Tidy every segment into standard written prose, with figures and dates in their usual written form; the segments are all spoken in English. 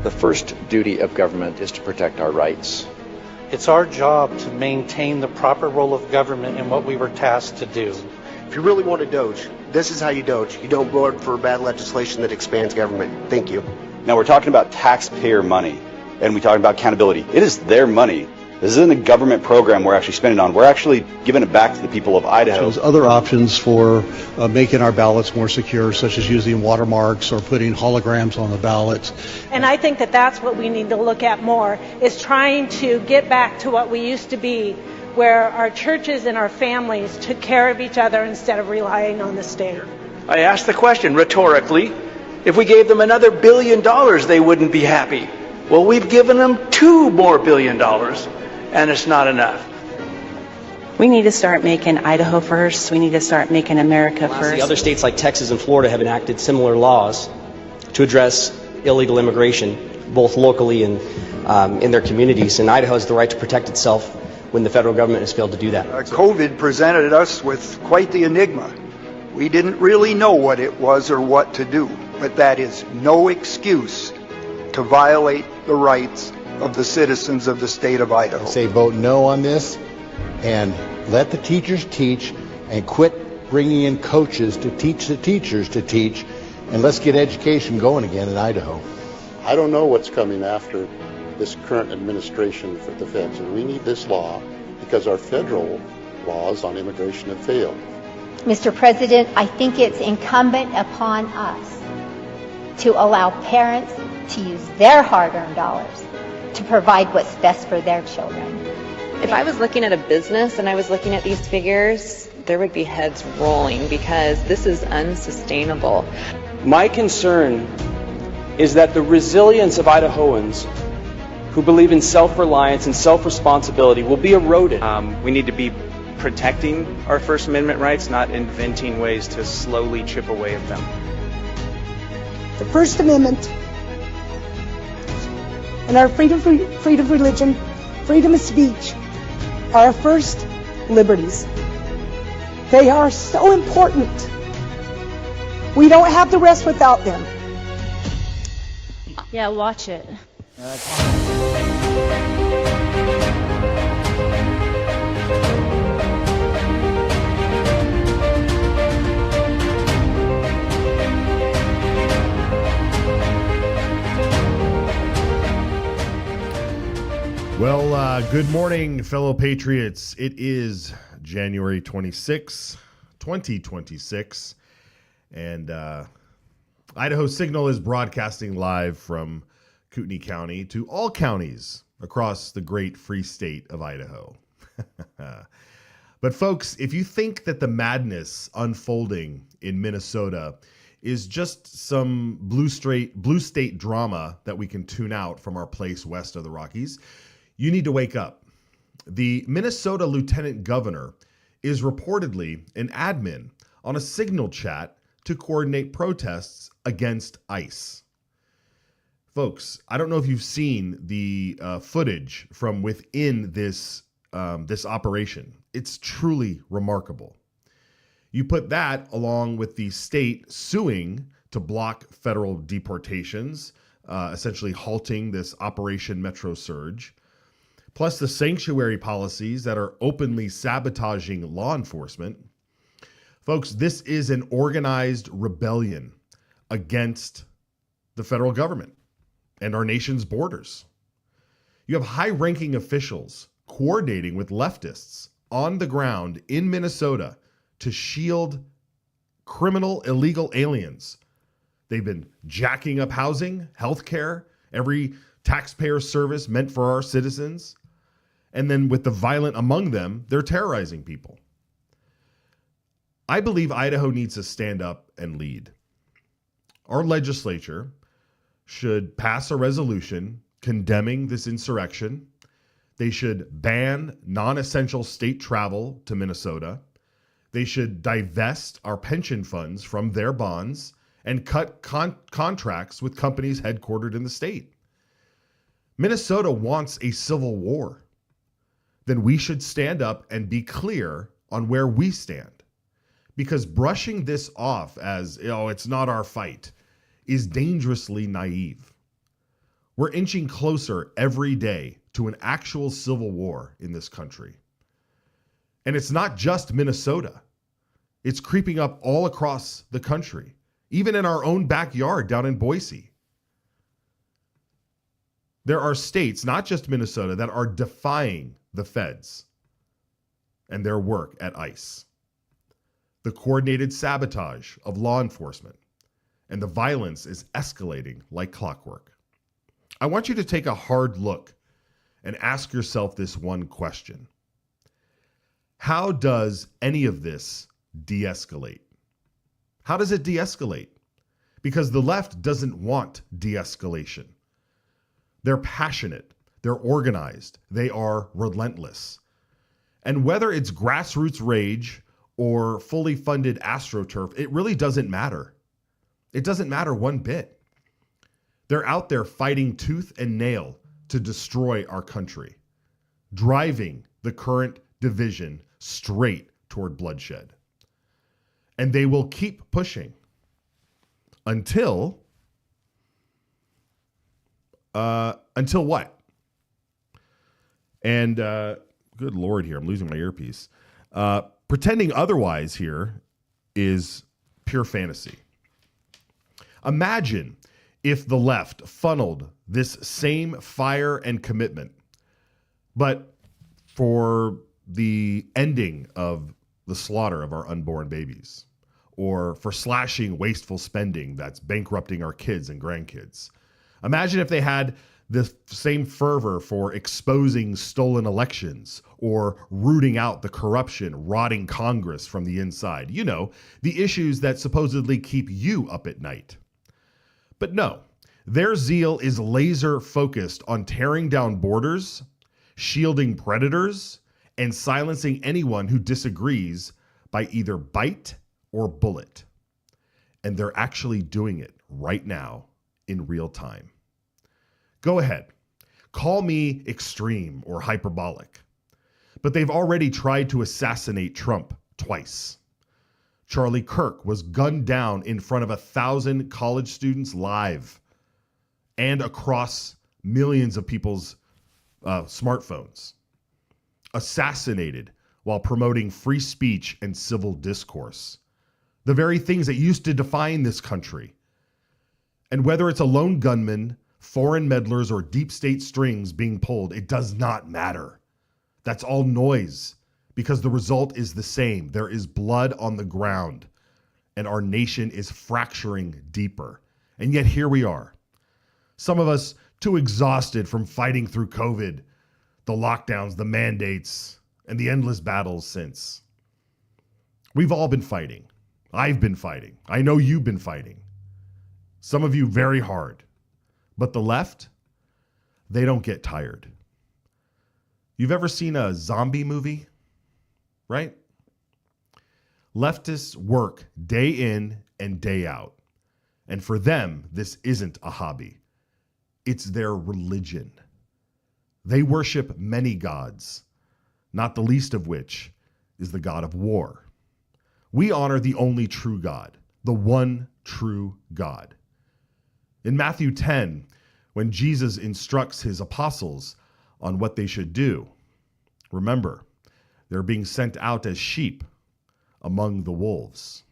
The first duty of government is to protect our rights. It's our job to maintain the proper role of government in what we were tasked to do. If you really want to doge, this is how you doge. You don't vote for bad legislation that expands government. Thank you. Now we're talking about taxpayer money, and we're talking about accountability. It is their money. This isn't a government program we're actually spending on. We're actually giving it back to the people of Idaho. There's other options for making our ballots more secure, such as using watermarks or putting holograms on the ballots. And I think that that's what we need to look at more, is trying to get back to what we used to be, where our churches and our families took care of each other instead of relying on the state. I asked the question rhetorically, if we gave them another $1 billion, they wouldn't be happy. Well, we've given them $2 more billion, and it's not enough. We need to start making Idaho first. We need to start making America first. Other states like Texas and Florida have enacted similar laws to address illegal immigration, both locally and in their communities. And Idaho has the right to protect itself when the federal government has failed to do that. COVID presented us with quite the enigma. We didn't really know what it was or what to do, but that is no excuse to violate the rights of the citizens of the state of Idaho. I say vote no on this and let the teachers teach and quit bringing in coaches to teach the teachers to teach, and let's get education going again in Idaho. I don't know what's coming after this current administration for the feds, and we need this law because our federal laws on immigration have failed. Mr. President, I think it's incumbent upon us to allow parents to use their hard-earned dollars to provide what's best for their children. If I was looking at a business and I was looking at these figures, there would be heads rolling because this is unsustainable. My concern is that the resilience of Idahoans who believe in self-reliance and self-responsibility will be eroded. We need to be protecting our First Amendment rights, not inventing ways to slowly chip away at them. The First Amendment and our freedom of religion, freedom of speech are our first liberties. They are so important. We don't have the rest without them. Yeah, watch it. Well, good morning, fellow patriots. It is January 26, 2026, and Idaho Signal is broadcasting live from Kootenai County to all counties across the great free state of Idaho. But folks, if you think that the madness unfolding in Minnesota is just some blue state drama that we can tune out from our place west of the Rockies, you need to wake up. The Minnesota Lieutenant Governor is reportedly an admin on a Signal chat to coordinate protests against ICE. Folks, I don't know if you've seen the footage from within this operation. It's truly remarkable. You put that along with the state suing to block federal deportations, essentially halting this Operation Metro Surge, plus the sanctuary policies that are openly sabotaging law enforcement. Folks, this is an organized rebellion against the federal government and our nation's borders. You have high-ranking officials coordinating with leftists on the ground in Minnesota to shield criminal illegal aliens. They've been jacking up housing, healthcare, every taxpayer service meant for our citizens. And then with the violent among them, they're terrorizing people. I believe Idaho needs to stand up and lead. Our legislature should pass a resolution condemning this insurrection. They should ban non-essential state travel to Minnesota. They should divest our pension funds from their bonds and cut contracts with companies headquartered in the state. Minnesota wants a civil war. Then we should stand up and be clear on where we stand. Because brushing this off as, it's not our fight, is dangerously naive. We're inching closer every day to an actual civil war in this country. And it's not just Minnesota. It's creeping up all across the country, even in our own backyard down in Boise. There are states, not just Minnesota, that are defying the feds and their work at ICE. The coordinated sabotage of law enforcement and the violence is escalating like clockwork. I want you to take a hard look and ask yourself this one question. How does any of this de-escalate? How does it de-escalate? Because the left doesn't want de-escalation. They're passionate, they're organized, they are relentless. And whether it's grassroots rage or fully funded AstroTurf, it really doesn't matter. It doesn't matter one bit. They're out there fighting tooth and nail to destroy our country, driving the current division straight toward bloodshed. And they will keep pushing until what? And good Lord here, I'm losing my earpiece. Pretending otherwise here is pure fantasy. Imagine if the left funneled this same fire and commitment, but for the ending of the slaughter of our unborn babies, or for slashing wasteful spending that's bankrupting our kids and grandkids. Imagine if they had the same fervor for exposing stolen elections or rooting out the corruption, rotting Congress from the inside. You know, the issues that supposedly keep you up at night. But no, their zeal is laser focused on tearing down borders, shielding predators, and silencing anyone who disagrees by either bite or bullet. And they're actually doing it right now in real time. Go ahead, call me extreme or hyperbolic, but they've already tried to assassinate Trump twice. Charlie Kirk was gunned down in front of 1,000 college students live and across millions of people's smartphones. Assassinated while promoting free speech and civil discourse. The very things that used to define this country. And whether it's a lone gunman, foreign meddlers, or deep state strings being pulled, it does not matter. That's all noise, because the result is the same. There is blood on the ground, and our nation is fracturing deeper. And yet here we are. Some of us too exhausted from fighting through COVID, the lockdowns, the mandates, and the endless battles since. We've all been fighting. I've been fighting. I know you've been fighting. Some of you very hard. But the left, they don't get tired. You've ever seen a zombie movie? Right? Leftists work day in and day out. And for them, this isn't a hobby. It's their religion. They worship many gods, not the least of which is the God of war. We honor the only true God, the one true God. In Matthew 10, when Jesus instructs his apostles on what they should do, remember, they're being sent out as sheep among the wolves.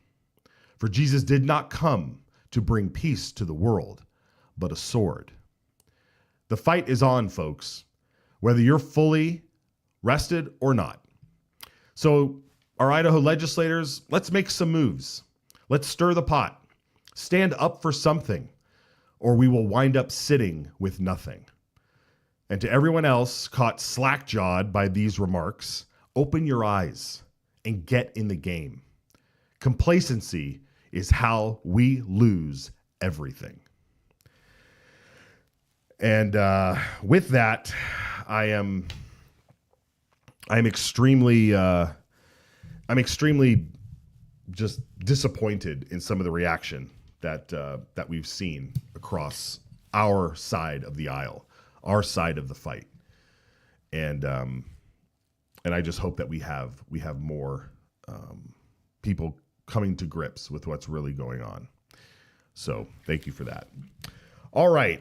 For Jesus did not come to bring peace to the world, but a sword. The fight is on, folks, whether you're fully rested or not. So, our Idaho legislators, let's make some moves. Let's stir the pot. Stand up for something, or we will wind up sitting with nothing. And to everyone else caught slack-jawed by these remarks, open your eyes and get in the game. Complacency is how we lose everything. And with that, I'm extremely just disappointed in some of the reaction that we've seen across our side of the aisle, our side of the fight, and I just hope that we have more people coming to grips with what's really going on. So thank you for that. All right,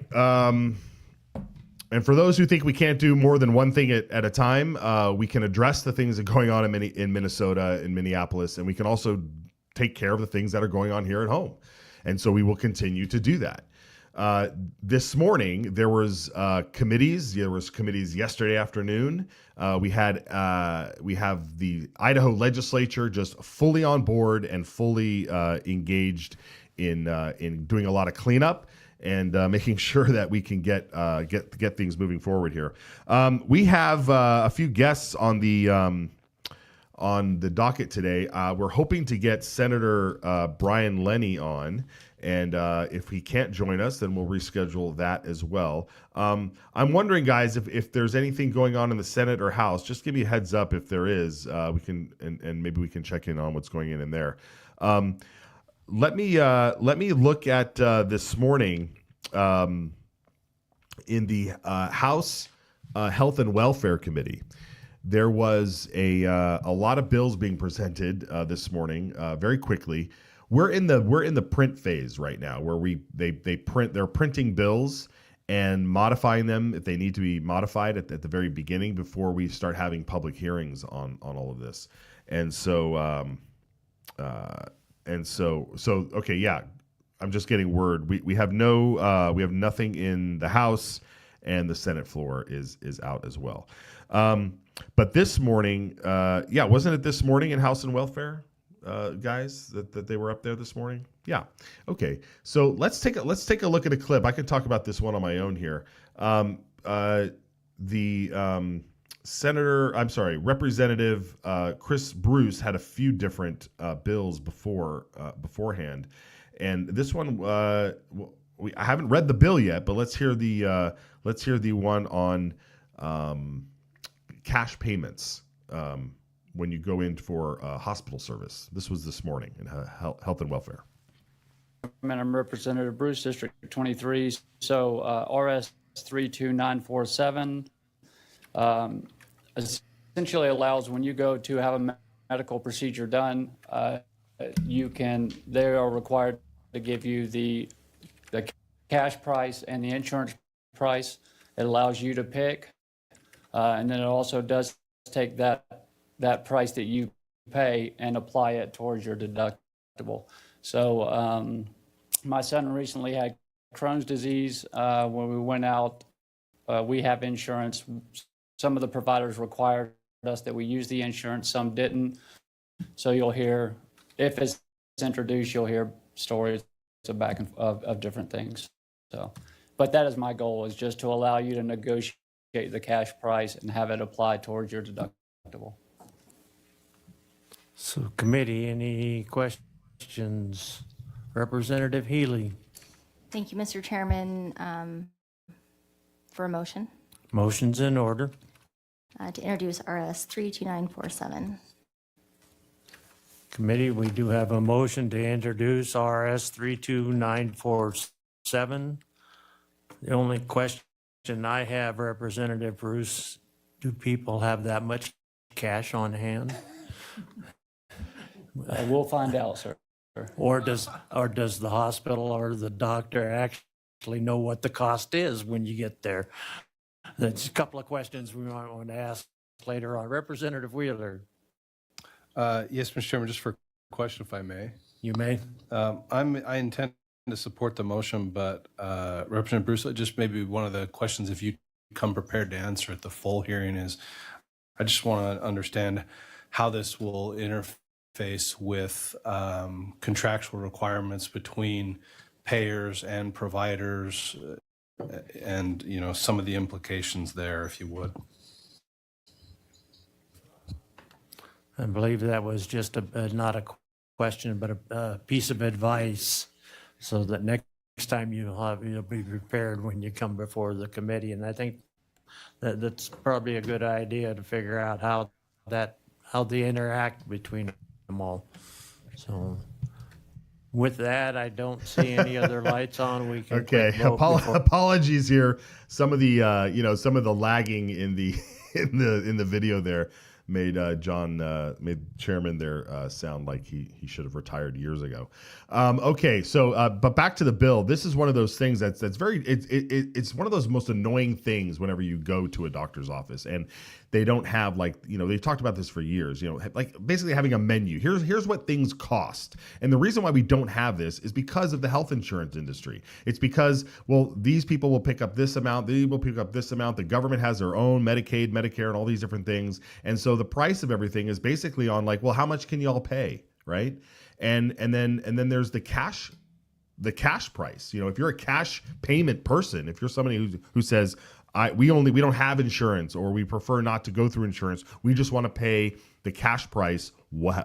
And for those who think we can't do more than one thing at a time, we can address the things that are going on in Minnesota, in Minneapolis, and we can also take care of the things that are going on here at home. And so we will continue to do that. This morning, there was committees. There was committees yesterday afternoon. We have the Idaho legislature just fully on board and fully engaged in doing a lot of cleanup and making sure that we can get things moving forward here. We have a few guests on the docket today. We're hoping to get Senator Brian Lenny on, and if he can't join us, then we'll reschedule that as well. I'm wondering, guys, if there's anything going on in the Senate or House, just give me a heads up if there is. We can and maybe we can check in on what's going in there. Let me look at this morning in the House Health and Welfare Committee. There was a lot of bills being presented this morning very quickly. We're in the print phase right now, where they're printing bills and modifying them if they need to be modified at the very beginning before we start having public hearings on all of this. And so okay, yeah, I'm just getting word. We have nothing in the House, and the Senate floor is out as well. But this morning, wasn't it this morning in House and Welfare, guys, that they were up there this morning? Yeah. Okay. So let's take a look at a clip. I can talk about this one on my own here. Representative Chris Bruce had a few different bills beforehand, and this one I haven't read the bill yet, but let's hear the one on cash payments when you go in for hospital service. This was this morning in Health and Welfare. I'm Representative Bruce, District 23. So RS 32947 essentially allows, when you go to have a medical procedure done, they are required to give you the cash price and the insurance price. It allows you to pick, and then it also does take that price that you pay and apply it towards your deductible. So my son recently had Crohn's disease. When we went out, we have insurance. Some of the providers required us that we use the insurance, some didn't. So you'll hear, if it's introduced, you'll hear stories of different things. So, but that is my goal, is just to allow you to negotiate the cash price and have it applied towards your deductible. So committee, any questions? Representative Healy. Thank you, Mr. Chairman, for a motion. Motion's in order. To introduce RS 32947. Committee, we do have a motion to introduce RS 32947. The only question I have, Representative Bruce, do people have that much cash on hand? We'll find out, sir. Or does the hospital or the doctor actually know what the cost is when you get there? That's a couple of questions we might want to ask later on. Representative Wheeler. Yes, Mr. Chairman, just for a question, if I may. You may. I intend to support the motion, but Representative Bruce, just maybe one of the questions, if you come prepared to answer at the full hearing, is I just want to understand how this will interface with contractual requirements between payers and providers, and some of the implications there, if you would. I believe that was just not a question, but a piece of advice, so that next time you'll be prepared when you come before the committee. And I think that's probably a good idea to figure out how they interact between them all. So with that, I don't see any other lights on. We can apologies here. Some of the some of the lagging in the in the video there made Chairman there sound like he should have retired years ago. Okay, so but back to the bill. This is one of those things that's very it's one of those most annoying things whenever you go to a doctor's office and they don't have, like, you know, they've talked about this for years, you know, like basically having a menu. Here's what things cost. And the reason why we don't have this is because of the health insurance industry. It's because, well, these people will pick up this amount, they will pick up this amount. The government has their own Medicaid, Medicare, and all these different things. And so the price of everything is basically on, like, well, how much can y'all pay, right? And then there's the cash price. You know, if you're a cash payment person, if you're somebody who says, we don't have insurance, or we prefer not to go through insurance, we just want to pay the cash price.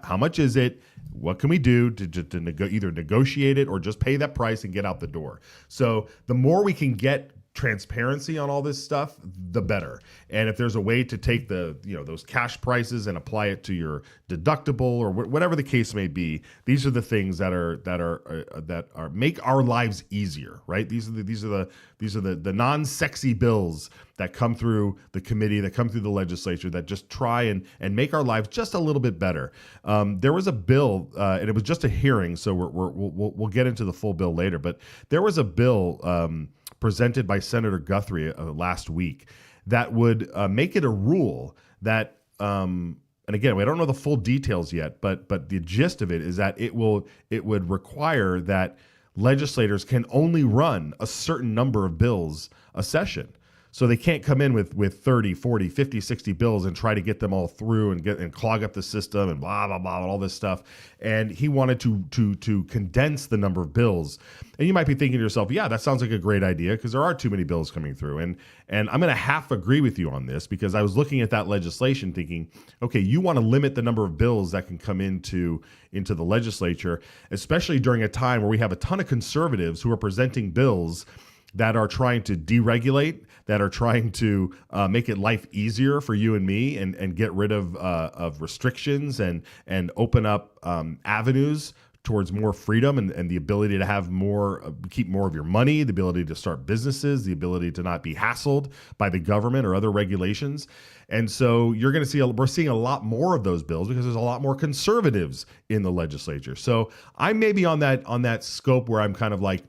How much is it? What can we do to either negotiate it or just pay that price and get out the door? So the more we can get transparency on all this stuff, the better. And if there's a way to take those cash prices and apply it to your deductible or whatever the case may be, these are the things that are make our lives easier, right? These are the non-sexy bills that come through the committee, that come through the legislature, that just try and make our lives just a little bit better. There was a bill, and it was just a hearing, so we'll get into the full bill later. But there was a bill presented by Senator Guthrie last week that would make it a rule that, and again, we don't know the full details yet, but the gist of it is that it would require that legislators can only run a certain number of bills a session. So they can't come in with 30, 40, 50, 60 bills and try to get them all through and clog up the system and blah, blah, blah, and all this stuff. And he wanted to condense the number of bills. And you might be thinking to yourself, yeah, that sounds like a great idea because there are too many bills coming through. And I'm going to half agree with you on this because I was looking at that legislation thinking, okay, you want to limit the number of bills that can come into the legislature, especially during a time where we have a ton of conservatives who are presenting bills that are trying to deregulate, that are trying to make it life easier for you and me and get rid of restrictions and open up avenues towards more freedom and the ability to have more, keep more of your money, the ability to start businesses, the ability to not be hassled by the government or other regulations. And so you're going to see, we're seeing a lot more of those bills because there's a lot more conservatives in the legislature. So I may be on that scope where I'm kind of like,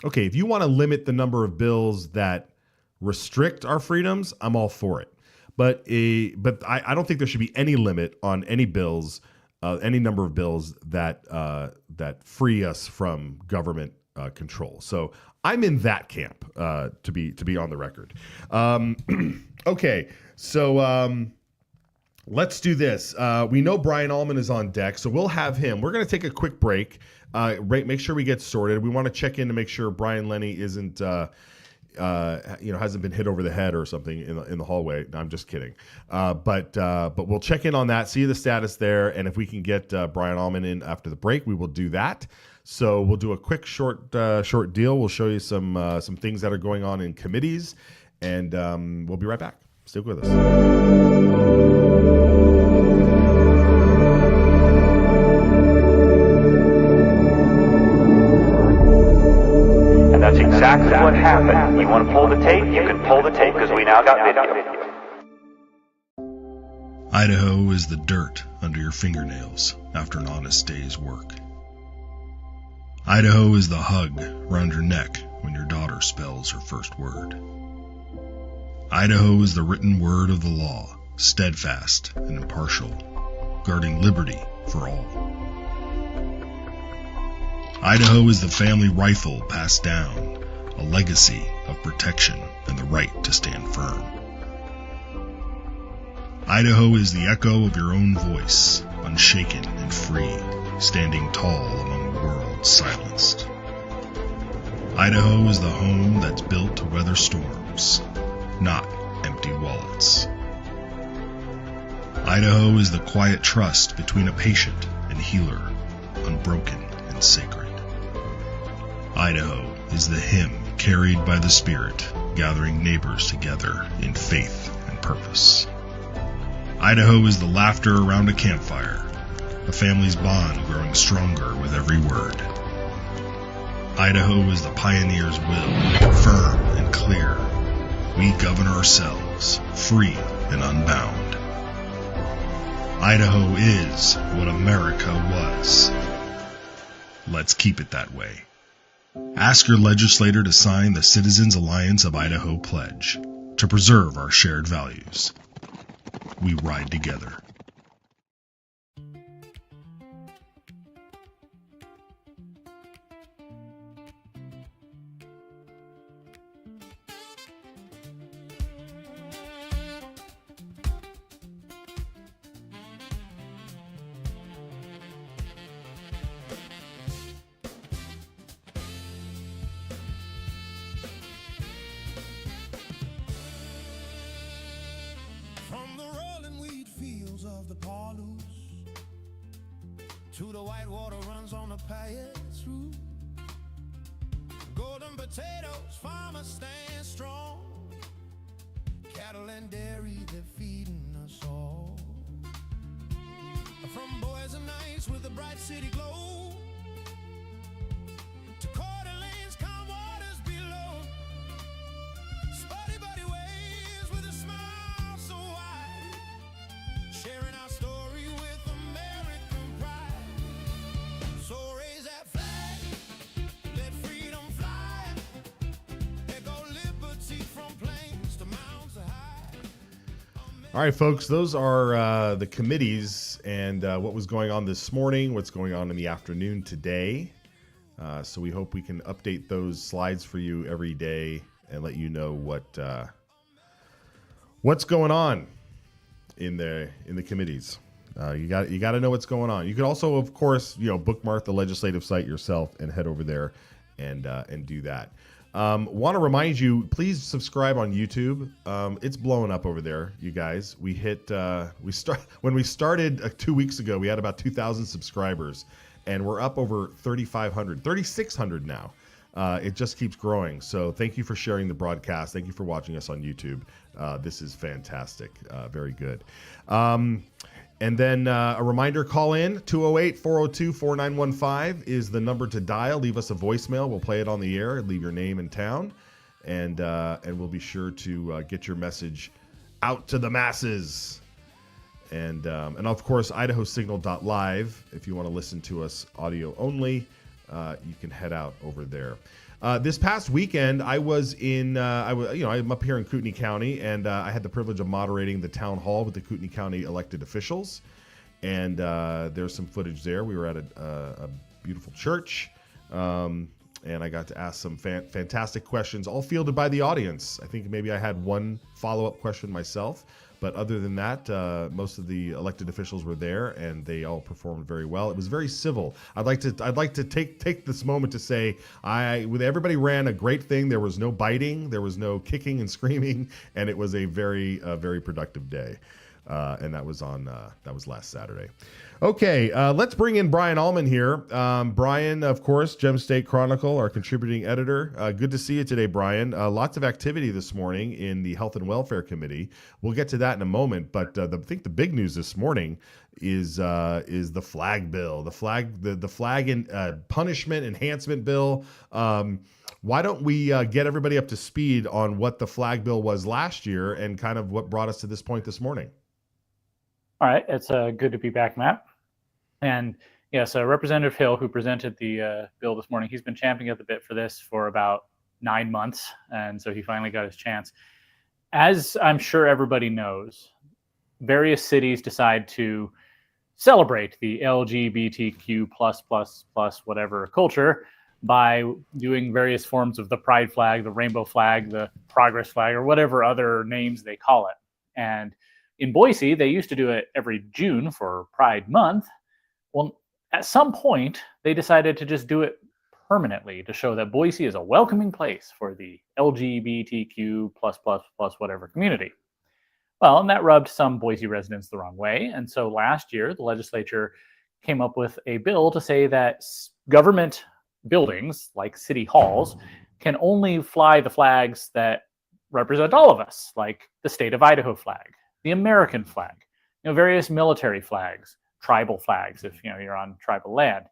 okay, if you want to limit the number of bills that restrict our freedoms, I'm all for it. But I don't think there should be any limit on any bills, any number of bills that free us from government control. So I'm in that camp, to be on the record. Okay, so let's do this. We know Brian Allman is on deck, so we'll have him. We're going to take a quick break. Make sure we get sorted. We want to check in to make sure Brian Lenny isn't, hasn't been hit over the head or something in the hallway. No, I'm just kidding. But we'll check in on that, see the status there, and if we can get Brian Allman in after the break, we will do that. So we'll do a quick short deal. We'll show you some things that are going on in committees, and we'll be right back. Stick with us. That's exactly what happened. You want to pull the tape? You can pull the tape because we now got video. Idaho is the dirt under your fingernails after an honest day's work. Idaho is the hug around your neck when your daughter spells her first word. Idaho is the written word of the law, steadfast and impartial, guarding liberty for all. Idaho is the family rifle passed down, a legacy of protection and the right to stand firm. Idaho is the echo of your own voice, unshaken and free, standing tall among the world's silenced. Idaho is the home that's built to weather storms, not empty wallets. Idaho is the quiet trust between a patient and healer, unbroken and sacred. Idaho is the hymn carried by the Spirit, gathering neighbors together in faith and purpose. Idaho is the laughter around a campfire, a family's bond growing stronger with every word. Idaho is the pioneer's will, firm and clear. We govern ourselves, free and unbound. Idaho is what America was. Let's keep it that way. Ask your legislator to sign the Citizens Alliance of Idaho pledge to preserve our shared values. We ride together. From the rolling wheat fields of the Palouse to the white water runs on the pass-through. Golden potatoes, farmers stand strong. Cattle and dairy, they're feeding us all. From boys and nights with a bright city glow to Coeur d'Alene's calm waters below. Spotty buddy waves with a smile so wide, sharing our story with American pride. So raise that flag, let freedom fly. Echo liberty from plains to mountains high. All right, folks, those are the committees and what was going on this morning, what's going on in the afternoon today. So we hope we can update those slides for you every day and let you know what's going on in the committees. You got to know what's going on. You can also, of course, bookmark the legislative site yourself and head over there and do that. Want to remind you, please subscribe on YouTube. It's blowing up over there, you guys. We hit when we started 2 weeks ago, we had about 2,000 subscribers, and we're up over 3,600 now. It just keeps growing. So thank you for sharing the broadcast. Thank you for watching us on YouTube. This is fantastic. Very good. And then a reminder, call in. 208-402-4915 is the number to dial. Leave us a voicemail. We'll play it on the air. Leave your name and town. And we'll be sure to get your message out to the masses. And of course, IdahoSignal.live. If you want to listen to us audio only, you can head out over there. This past weekend, I was in, I'm up here in Kootenai County, and I had the privilege of moderating the town hall with the Kootenai County elected officials. And there's some footage there. We were at a beautiful church, and I got to ask some fantastic questions, all fielded by the audience. I think maybe I had one follow-up question myself. But other than that, most of the elected officials were there, and they all performed very well. It was very civil. I'd like to take this moment to say, everybody ran a great thing. There was no biting, there was no kicking and screaming, and it was a very productive day. And that was last Saturday. Okay, let's bring in Brian Allman here. Brian, of course, Gem State Chronicle, our contributing editor. Good to see you today, Brian. Lots of activity this morning in the Health and Welfare Committee. We'll get to that in a moment, but I think the big news this morning is the flag bill, the flag and punishment enhancement bill. Why don't we get everybody up to speed on what the flag bill was last year and kind of what brought us to this point this morning? All right, it's good to be back, Matt. And yes, Representative Hill, who presented the bill this morning, he's been champing at the bit for this for about 9 months, and so he finally got his chance. As I'm sure everybody knows, various cities decide to celebrate the LGBTQ plus whatever culture by doing various forms of the pride flag, the rainbow flag, the progress flag, or whatever other names they call it. And in Boise, they used to do it every June for Pride Month. Well, at some point, they decided to just do it permanently to show that Boise is a welcoming place for the LGBTQ plus whatever community. Well, and that rubbed some Boise residents the wrong way. And so last year, the legislature came up with a bill to say that government buildings, like city halls, can only fly the flags that represent all of us, like the state of Idaho flag, the American flag, various military flags, tribal flags if you're on tribal land,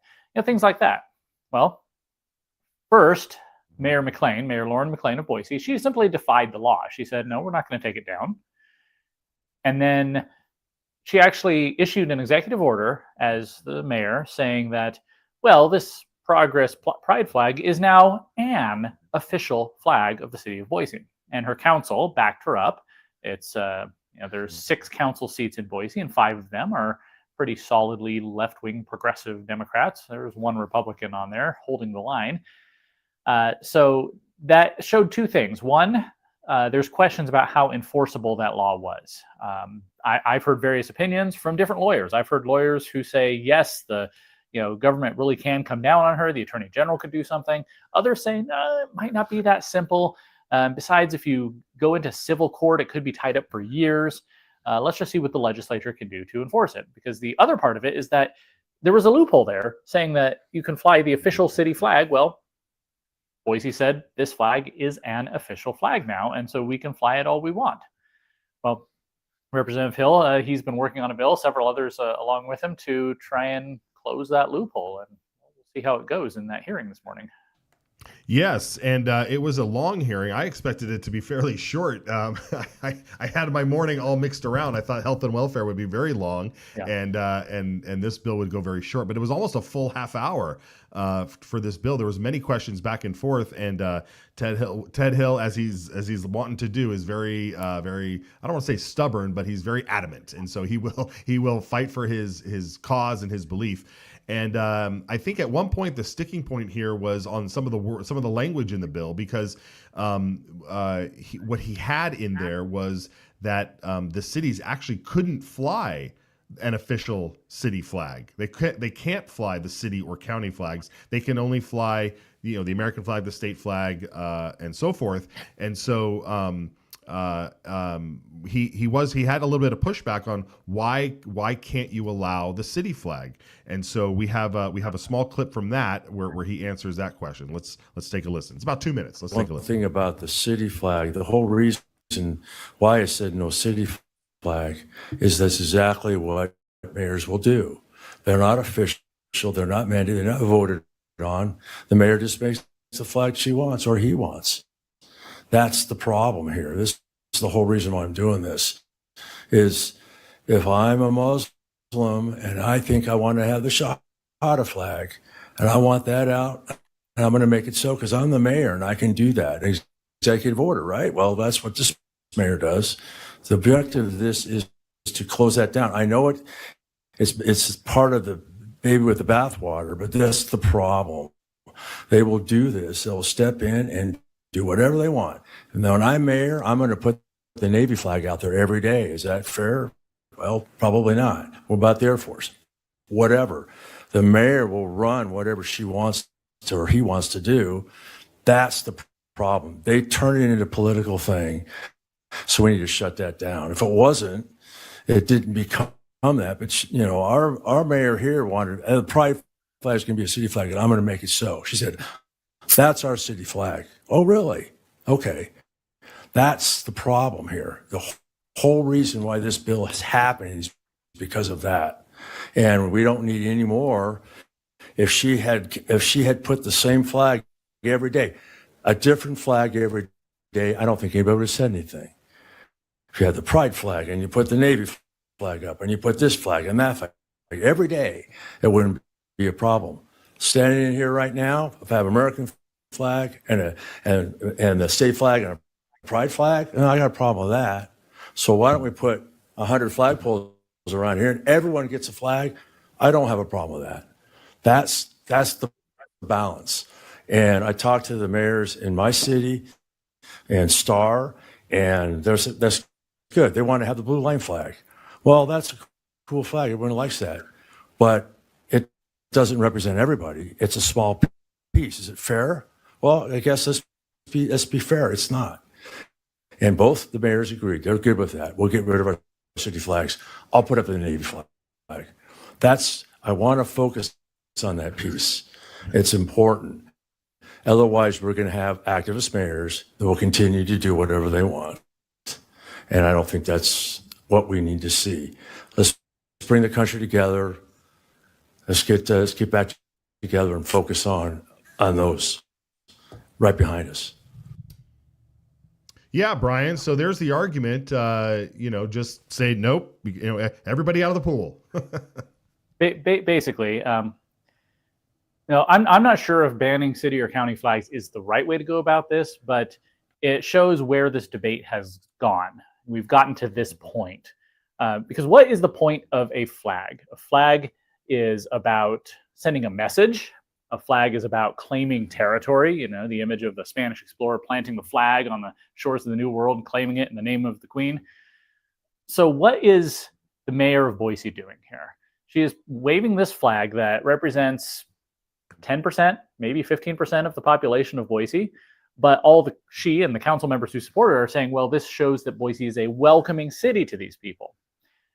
things like that. Well, first, Mayor Lauren McLean of Boise, she simply defied the law. She said, no, we're not going to take it down. And then she actually issued an executive order as the mayor saying that, well, this Progress pride flag is now an official flag of the city of Boise. And her council backed her up. It's, there's 6 council seats in Boise, and 5 of them are pretty solidly left-wing progressive Democrats. There's 1 Republican on there holding the line. So that showed 2 things. One, there's questions about how enforceable that law was. I've heard various opinions from different lawyers. I've heard lawyers who say, yes, the government really can come down on her. The attorney general could do something. Others say, no, it might not be that simple. Besides, if you go into civil court, it could be tied up for years. Let's just see what the legislature can do to enforce it. Because the other part of it is that there was a loophole there saying that you can fly the official city flag. Well, Boise said this flag is an official flag now, and so we can fly it all we want. Well, Representative Hill, he's been working on a bill, several others along with him, to try and close that loophole, and we'll see how it goes in that hearing this morning. Yes, and it was a long hearing. I expected it to be fairly short. I had my morning all mixed around. I thought health and welfare would be very long, and this bill would go very short. But it was almost a full half hour for this bill. There was many questions back and forth, and Ted Hill, as he's wanting to do, is very I don't want to say stubborn, but he's very adamant, and so he will fight for his cause and his belief. And I think at one point the sticking point here was on some of the language in the bill, because what he had in there was that the cities actually couldn't fly an official city flag. They can't fly the city or county flags. They can only fly the American flag, the state flag, and so forth. And so he had a little bit of pushback on why can't you allow the city flag, and so we have a small clip from that where he answers that question. Let's take a listen. It's about 2 minutes. Let's take a listen. One thing about the city flag, the whole reason why I said no city flag is that's exactly what mayors will do. They're not official. They're not mandated. They're not voted on. The mayor just makes the flag she wants or he wants. That's the problem here. This is the whole reason why I'm doing this, is if I'm a Muslim and I think I want to have the Shahada flag and I want that out, and I'm going to make it so because I'm the mayor and I can do that. Executive order, right? Well, that's what this mayor does. The objective of this is to close that down. I know it's part of the baby with the bathwater, but that's the problem. They will do this. They'll step in and do whatever they want. And then when I'm mayor, I'm going to put the Navy flag out there every day. Is that fair? Well, probably not. What about the Air Force? Whatever. The mayor will run whatever she wants to or he wants to do. That's the problem. They turn it into a political thing. So we need to shut that down. If it wasn't, it didn't become that. But, our mayor here wanted, the pride flag is going to be a city flag, and I'm going to make it so. She said, that's our city flag. Oh, really? Okay. That's the problem here. The whole reason why this bill is happening is because of that. And we don't need any more. If she had put the same flag every day, a different flag every day, I don't think anybody would have said anything. If you had the pride flag and you put the Navy flag up and you put this flag and that flag every day, it wouldn't be a problem. Standing in here right now, if I have American flag and the state flag and a pride flag, I got a problem with that. So why don't we put 100 flagpoles around here and everyone gets a flag? I don't have a problem with that. That's the balance. And I talked to the mayors in my city and Star, and that's good. They want to have the blue line flag. Well, that's a cool flag. Everyone likes that. But it doesn't represent everybody. It's a small piece. Is it fair? Well, I guess let's be fair. It's not. And both the mayors agreed. They're good with that. We'll get rid of our city flags. I'll put up the Navy flag. I want to focus on that piece. It's important. Otherwise, we're going to have activist mayors that will continue to do whatever they want. And I don't think that's what we need to see. Let's bring the country together. Let's get back together and focus on those right behind us. Yeah, Brian. So there's the argument. Just say nope. Everybody out of the pool. Basically, I'm not sure if banning city or county flags is the right way to go about this, but it shows where this debate has gone. We've gotten to this point. Because what is the point of a flag? A flag is about sending a message. A flag is about claiming territory. The image of the Spanish explorer planting the flag on the shores of the New World and claiming it in the name of the Queen. So what is the mayor of Boise doing here? She is waving this flag that represents 10%, maybe 15% of the population of Boise. But she and the council members who support her are saying, well, this shows that Boise is a welcoming city to these people.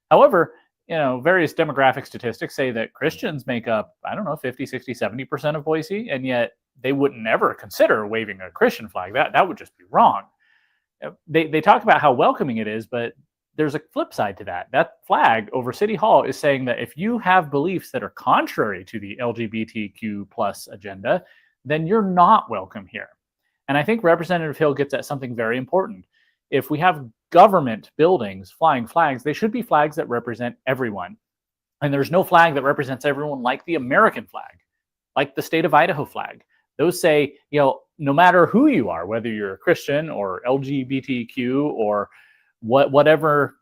However, various demographic statistics say that Christians make up, 50, 60, 70% of Boise, and yet they would never consider waving a Christian flag. That would just be wrong. They talk about how welcoming it is, but there's a flip side to that. That flag over City Hall is saying that if you have beliefs that are contrary to the LGBTQ plus agenda, then you're not welcome here. And I think Representative Hill gets at something very important. If we have government buildings flying flags, they should be flags that represent everyone. And there's no flag that represents everyone like the American flag, like the state of Idaho flag. Those say, no matter who you are, whether you're a Christian or LGBTQ or whatever,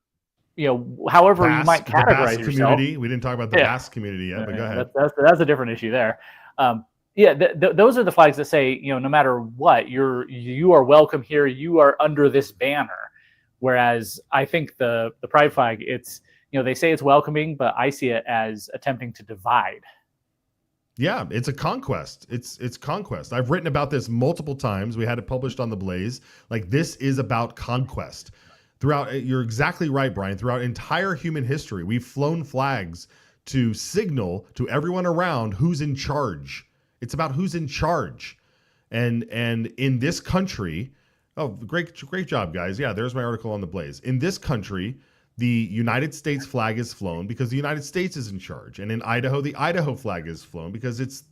however Basque, you might categorize yourself. Community. We didn't talk about the Basque community yet, but go ahead. That's a different issue there. Those are the flags that say, no matter what, you are welcome here. You are under this banner. Whereas I think the pride flag, it's, they say it's welcoming, but I see it as attempting to divide. Yeah, it's a conquest. It's conquest. I've written about this multiple times. We had it published on The Blaze. Like, this is about conquest. You're exactly right, Brian. Throughout entire human history, we've flown flags to signal to everyone around who's in charge. It's about who's in charge. And in this country, great job, guys. Yeah, there's my article on The Blaze. In this country, the United States flag is flown because the United States is in charge. And in Idaho, the Idaho flag is flown because it's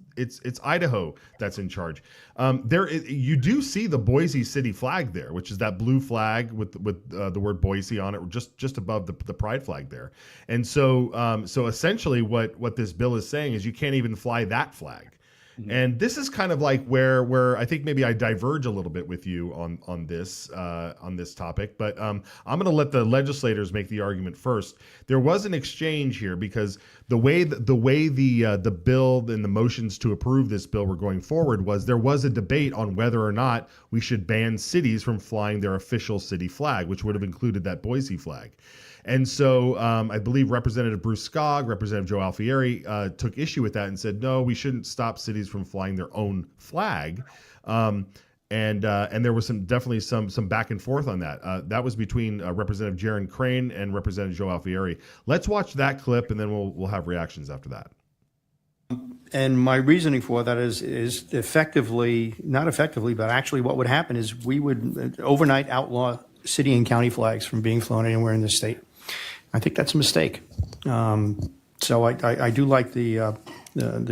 Idaho that's in charge. You do see the Boise city flag there, which is that blue flag with the word Boise on it, just above the pride flag there. And so essentially what this bill is saying is you can't even fly that flag. Mm-hmm. And this is kind of like where I think maybe I diverge a little bit with you on this topic. But I'm going to let the legislators make the argument first. There was an exchange here because the way the bill and the motions to approve this bill were going forward there was a debate on whether or not we should ban cities from flying their official city flag, which would have included that Boise flag. And so I believe Representative Bruce Skog, Representative Joe Alfieri took issue with that and said, no, we shouldn't stop cities from flying their own flag. And there was definitely some back and forth on that. That was between Representative Jaron Crane and Representative Joe Alfieri. Let's watch that clip, and then we'll have reactions after that. And my reasoning for that is not effectively, but actually what would happen is we would overnight outlaw city and county flags from being flown anywhere in the state. I think that's a mistake. So I do like the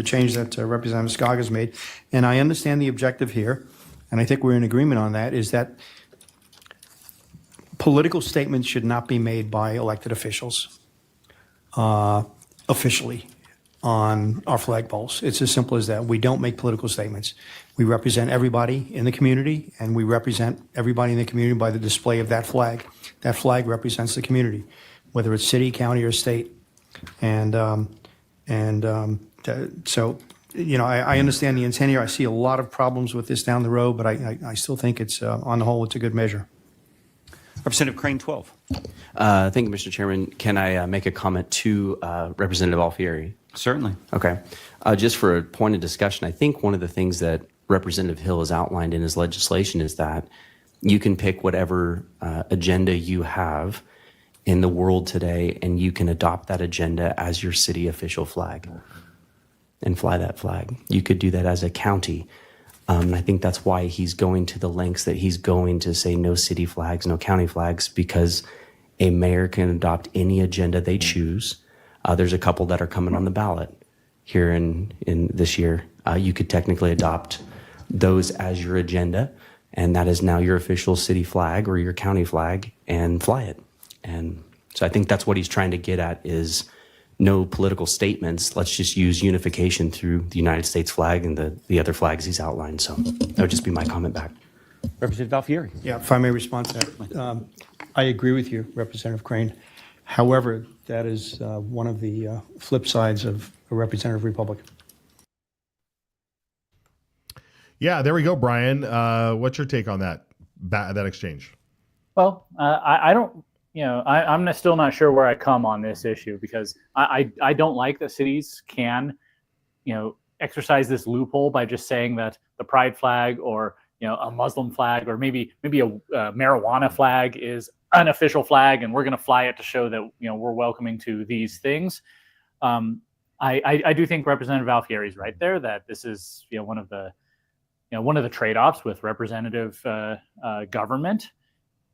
change that Representative Skog has made, and I understand the objective here, and I think we're in agreement on that, is that political statements should not be made by elected officials officially on our flagpoles. It's as simple as that. We don't make political statements. We represent everybody in the community, and we represent everybody in the community by the display of that flag. That flag represents the community, whether it's city, county, or state. So, I understand the intent here. I see a lot of problems with this down the road, but I still think it's, on the whole, it's a good measure. Representative Crane, 12. Thank you, Mr. Chairman. Can I make a comment to Representative Alfieri? Certainly. Okay. Just for a point of discussion, I think one of the things that Representative Hill has outlined in his legislation is that you can pick whatever agenda you have in the world today, and you can adopt that agenda as your city official flag and fly that flag. You could do that as a county. And I think that's why he's going to the lengths that he's going to say no city flags, no county flags, because a mayor can adopt any agenda they choose. There's a couple that are coming on the ballot here in this year. You could technically adopt those as your agenda, and that is now your official city flag or your county flag, and fly it. And so I think that's what he's trying to get at is no political statements. Let's just use unification through the United States flag and the other flags he's outlined. So that would just be my comment back. Representative Alfieri. Yeah, if I may respond to that. I agree with you, Representative Crane. However, that is one of the flip sides of a representative republic. Yeah, there we go, Brian. What's your take on that exchange? Well, I don't, I'm still not sure where I come on this issue, because I don't like that cities can, exercise this loophole by just saying that the pride flag or, a Muslim flag or maybe a marijuana flag is an official flag and we're going to fly it to show that, we're welcoming to these things. I do think Representative Alfieri is right there that this is, one of the trade-offs with representative government.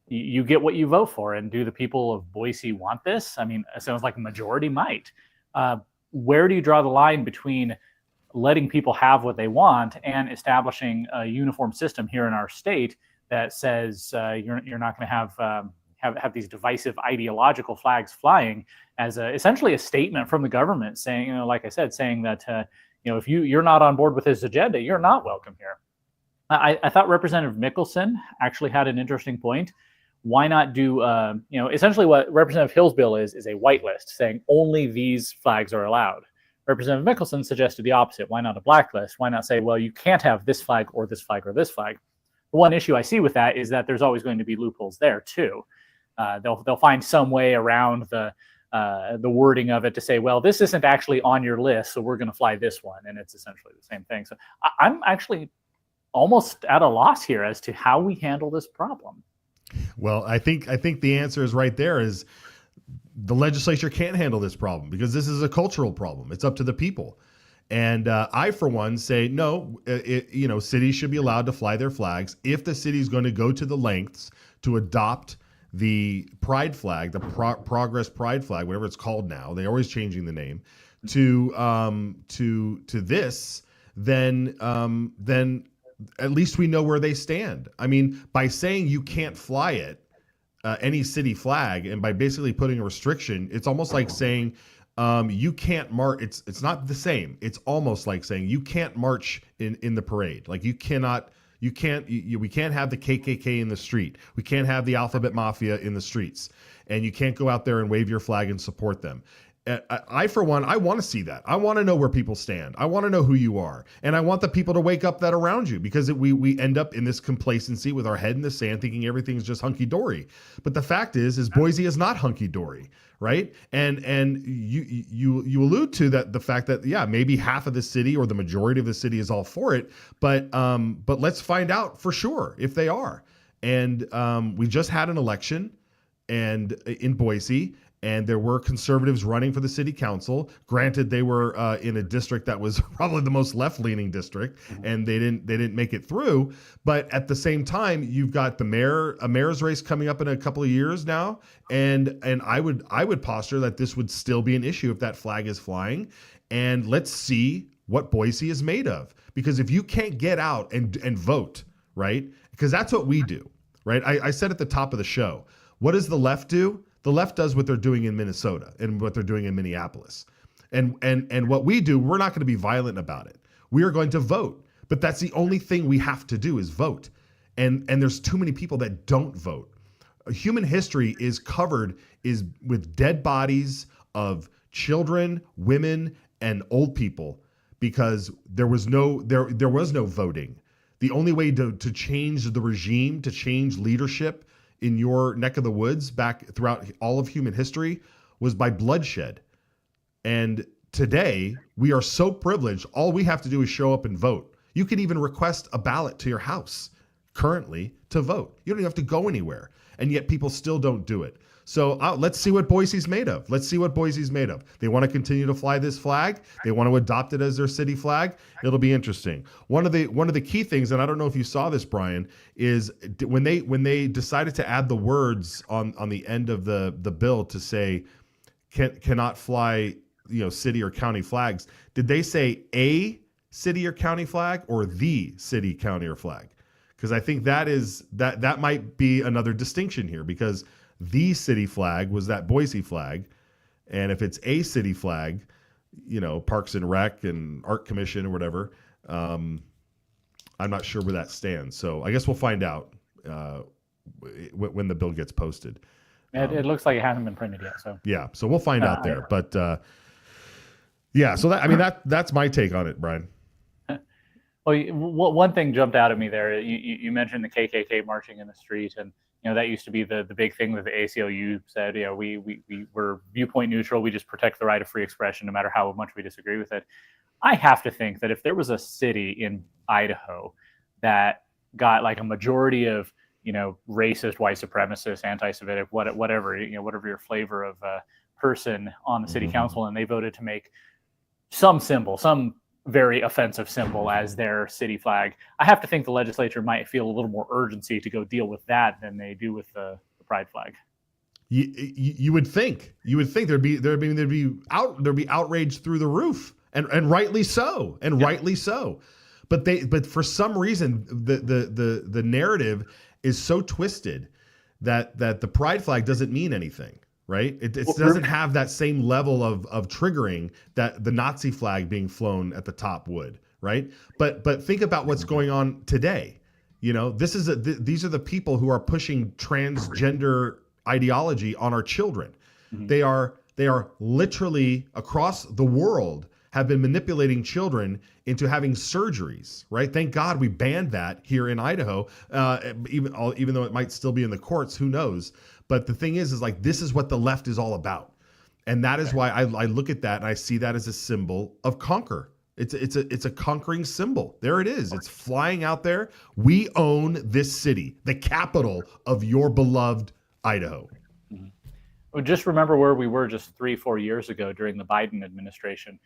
You get what you vote for, and do the people of Boise want this? I mean, it sounds like a majority might. Where do you draw the line between letting people have what they want and establishing a uniform system here in our state that says you're not going to have these divisive ideological flags flying as essentially a statement from the government saying, like I said, saying that if you're not on board with this agenda, you're not welcome here. I thought Representative Mickelson actually had an interesting point. Why not do, essentially what Representative Hill's bill is a whitelist saying only these flags are allowed. Representative Mickelson suggested the opposite. Why not a blacklist? Why not say, well, you can't have this flag or this flag or this flag? The one issue I see with that is that there's always going to be loopholes there too. They'll find some way around the wording of it to say, well, this isn't actually on your list, so we're going to fly this one, and it's essentially the same thing. So I'm actually almost at a loss here as to how we handle this problem. Well, I think the answer is right there. Is the legislature can't handle this problem because this is a cultural problem. It's up to the people. And I, for one, say no. Cities should be allowed to fly their flags if the city is going to go to the lengths to adopt the pride flag, the Progress Pride flag, whatever it's called now. They're always changing the name to this. Then at least we know where they stand. I mean, by saying you can't fly it, any city flag, and by basically putting a restriction, it's almost like saying you can't march. It's not the same. It's almost like saying you can't march in the parade. Like we can't have the KKK in the street. We can't have the Alphabet Mafia in the streets, and you can't go out there and wave your flag and support them. I, for one, I want to see that. I want to know where people stand. I want to know who you are. And I want the people to wake up that around you, because we end up in this complacency with our head in the sand thinking everything's just hunky-dory. But the fact is Boise is not hunky-dory, right? And you allude to that, the fact that, yeah, maybe half of the city or the majority of the city is all for it. But let's find out for sure if they are. And we just had an election and in Boise, and there were conservatives running for the city council. Granted, they were in a district that was probably the most left-leaning district, and they didn't make it through. But at the same time, you've got a mayor's race coming up in a couple of years now, and I would posture that this would still be an issue if that flag is flying. And let's see what Boise is made of, because if you can't get out and vote, right? Because that's what we do, right? I said at the top of the show, what does the left do? The left does what they're doing in Minnesota and what they're doing in Minneapolis. And what we do, we're not going to be violent about it. We are going to vote. But that's the only thing we have to do is vote. And there's too many people that don't vote. Human history is covered with dead bodies of children, women, and old people, because there was no voting. The only way to change the regime, to change leadership in your neck of the woods back throughout all of human history, was by bloodshed. And today we are so privileged. All we have to do is show up and vote. You can even request a ballot to your house currently to vote. You don't even have to go anywhere. And yet people still don't do it. So let's see what Boise's made of. Let's see what Boise's made of. They want to continue to fly this flag. They want to adopt it as their city flag. It'll be interesting. One of the key things, and I don't know if you saw this, Brian, is when they decided to add the words on the end of the bill to say cannot fly, city or county flags. Did they say a city or county flag or the city, county, or flag? Because I think that might be another distinction here, because the city flag was that Boise flag. And if it's a city flag, Parks and Rec and Art Commission or whatever, I'm not sure where that stands. So I guess we'll find out when the bill gets posted. It looks like it hasn't been printed yet. So yeah, so we'll find out there. But so that's my take on it, Brian. Well, one thing jumped out at me there. You mentioned the KKK marching in the street, and that used to be the big thing that the ACLU said. We were viewpoint neutral. We just protect the right of free expression, no matter how much we disagree with it. I have to think that if there was a city in Idaho that got like a majority of racist, white supremacist, anti-Semitic, whatever your flavor of person on the city council, and they voted to make some symbol, some very offensive symbol as their city flag, I have to think the legislature might feel a little more urgency to go deal with that than they do with the pride flag. You would think there'd be outrage through the roof, and rightly so, rightly so. But for some reason the narrative is so twisted that the pride flag doesn't mean anything. Right? It doesn't have that same level of triggering that the Nazi flag being flown at the top would, right? But think about what's going on today. These are the people who are pushing transgender ideology on our children. Mm-hmm. They are literally across the world have been manipulating children into having surgeries, right? Thank God we banned that here in Idaho, even though it might still be in the courts, who knows? But the thing is like, this is what the left is all about. And that is why I look at that and I see that as a symbol of conquer. It's a conquering symbol. There it is. It's flying out there. We own this city, the capital of your beloved Idaho. Well, just remember where we were just 3-4 years ago during the Biden administration.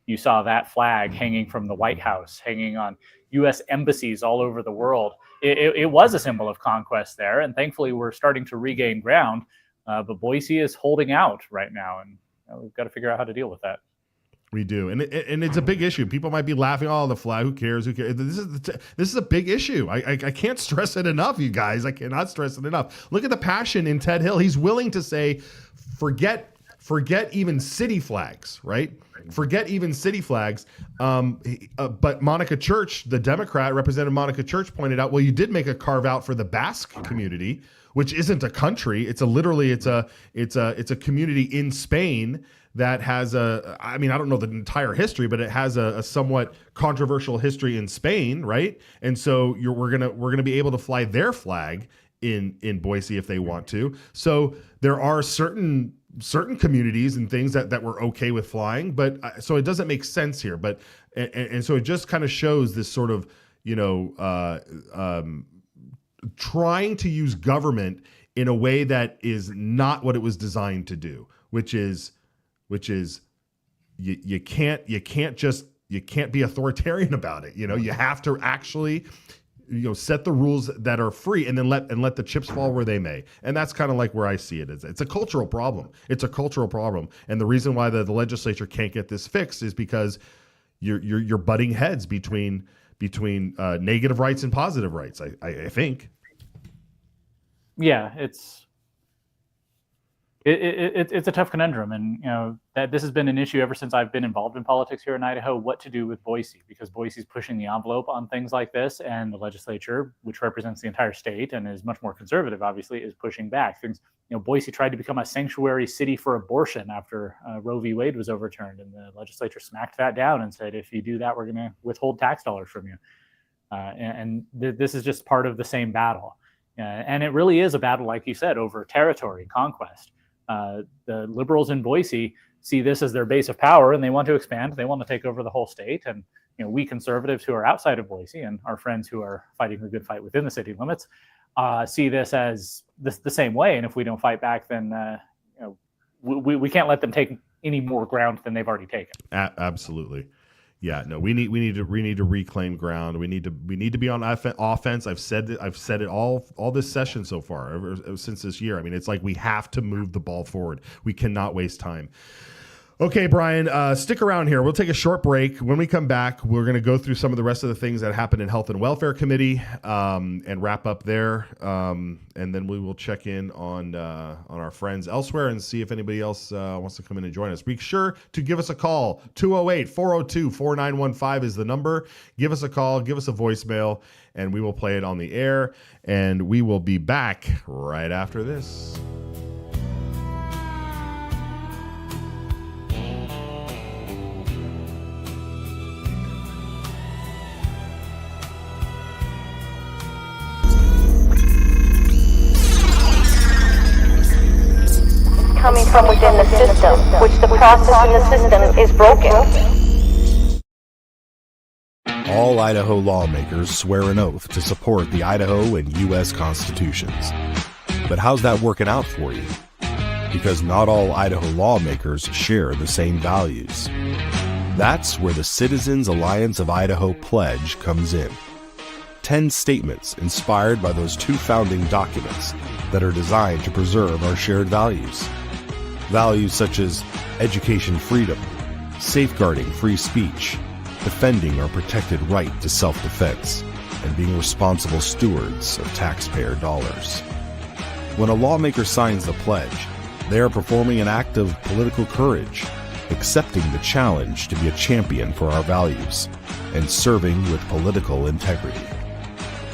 You saw that flag hanging from the White House, hanging on U.S. embassies all over the world. It was a symbol of conquest there, and thankfully we're starting to regain ground. But Boise is holding out right now, and we've got to figure out how to deal with that. We do, and it's a big issue. People might be laughing, "Oh, the flag, who cares? Who cares?" This is a big issue. I can't stress it enough, you guys. I cannot stress it enough. Look at the passion in Ted Hill. He's willing to say, forget even city flags, right? Forget even city flags. But Monica Church, the Democrat, Representative Monica Church, pointed out, well, you did make a carve out for the Basque community, which isn't a country. It's a community in Spain that has I don't know the entire history, but it has a somewhat controversial history in Spain, right? And so we're gonna be able to fly their flag in Boise if they want to. So there are certain communities and things that we're okay with flying, but so it doesn't make sense here. But and so it just kind of shows this sort of trying to use government in a way that is not what it was designed to do, which is you can't be authoritarian about it. You have to actually set the rules that are free and then let the chips fall where they may. And that's kind of like where I see it. It's a cultural problem. It's a cultural problem. And the reason why the legislature can't get this fixed is because you're butting heads between negative rights and positive rights, I think. Yeah, it's a tough conundrum, and that this has been an issue ever since I've been involved in politics here in Idaho. What to do with Boise, because Boise's pushing the envelope on things like this, and the legislature, which represents the entire state and is much more conservative, obviously, is pushing back. Things, Boise tried to become a sanctuary city for abortion after Roe v. Wade was overturned, and the legislature smacked that down and said, if you do that, we're going to withhold tax dollars from you. This is just part of the same battle, and it really is a battle, like you said, over territory, conquest. The liberals in Boise see this as their base of power, and they want to expand. They want to take over the whole state. And we conservatives who are outside of Boise and our friends who are fighting the good fight within the city limits see this as the same way. And if we don't fight back, then we can't let them take any more ground than they've already taken. Absolutely. Yeah, no, we need to reclaim ground. We need to be on offense. I've said it all this session so far, ever since this year. I mean, it's like we have to move the ball forward. We cannot waste time. Okay, Brian, stick around here. We'll take a short break. When we come back, we're going to go through some of the rest of the things that happened in Health and Welfare Committee and wrap up there. And then we will check in on our friends elsewhere and see if anybody else wants to come in and join us. Be sure to give us a call. 208-402-4915 is the number. Give us a call. Give us a voicemail, and we will play it on the air. And we will be back right after this. Coming from within the system, which the process in the system is broken. All Idaho lawmakers swear an oath to support the Idaho and U.S. constitutions. But how's that working out for you? Because not all Idaho lawmakers share the same values. That's where the Citizens Alliance of Idaho pledge comes in. 10 statements inspired by those two founding documents that are designed to preserve our shared values. Values such as education freedom, safeguarding free speech, defending our protected right to self-defense, and being responsible stewards of taxpayer dollars. When a lawmaker signs the pledge, they are performing an act of political courage, accepting the challenge to be a champion for our values, and serving with political integrity.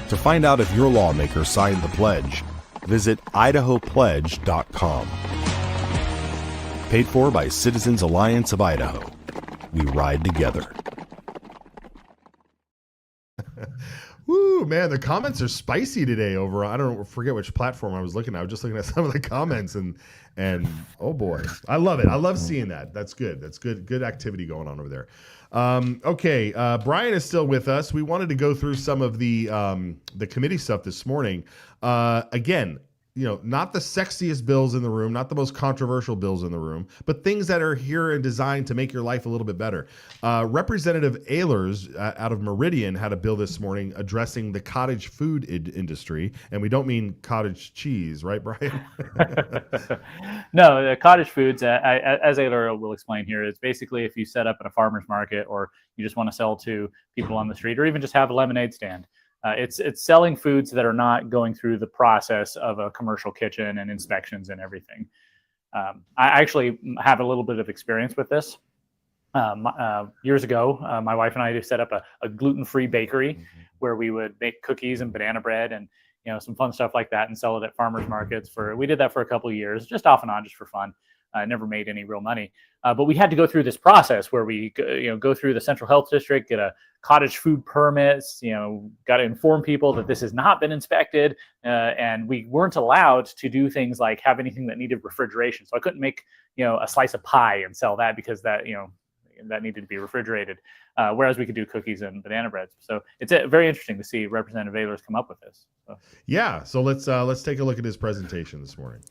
To find out if your lawmaker signed the pledge, visit idahopledge.com. Paid for by Citizens Alliance of Idaho. We ride together. Woo, man, the comments are spicy today over, I don't forget which platform I was looking at. I was just looking at some of the comments and oh boy, I love it. I love seeing that. That's good. That's good. Good activity going on over there. Okay. Brian is still with us. We wanted to go through some of the committee stuff this morning. Again, not the sexiest bills in the room, not the most controversial bills in the room, but things that are here and designed to make your life a little bit better. Representative Ehlers out of Meridian had a bill this morning addressing the cottage food industry. And we don't mean cottage cheese, right, Brian? No, the cottage foods, as Ehlers will explain here, is basically if you set up at a farmer's market or you just want to sell to people on the street or even just have a lemonade stand. It's selling foods that are not going through the process of a commercial kitchen and inspections and everything. I actually have a little bit of experience with this. Years ago, my wife and I set up a gluten-free bakery where we would make cookies and banana bread and some fun stuff like that and sell it at farmers markets. We did that for a couple of years, just off and on, just for fun. Never made any real money, but we had to go through this process where we go through the Central Health District, get a cottage food permits, got to inform people that this has not been inspected, and we weren't allowed to do things like have anything that needed refrigeration. So I couldn't make a slice of pie and sell that because that that needed to be refrigerated, whereas we could do cookies and banana breads. So it's very interesting to see Representative Ehlers come up with this. So. Yeah, so let's take a look at his presentation this morning.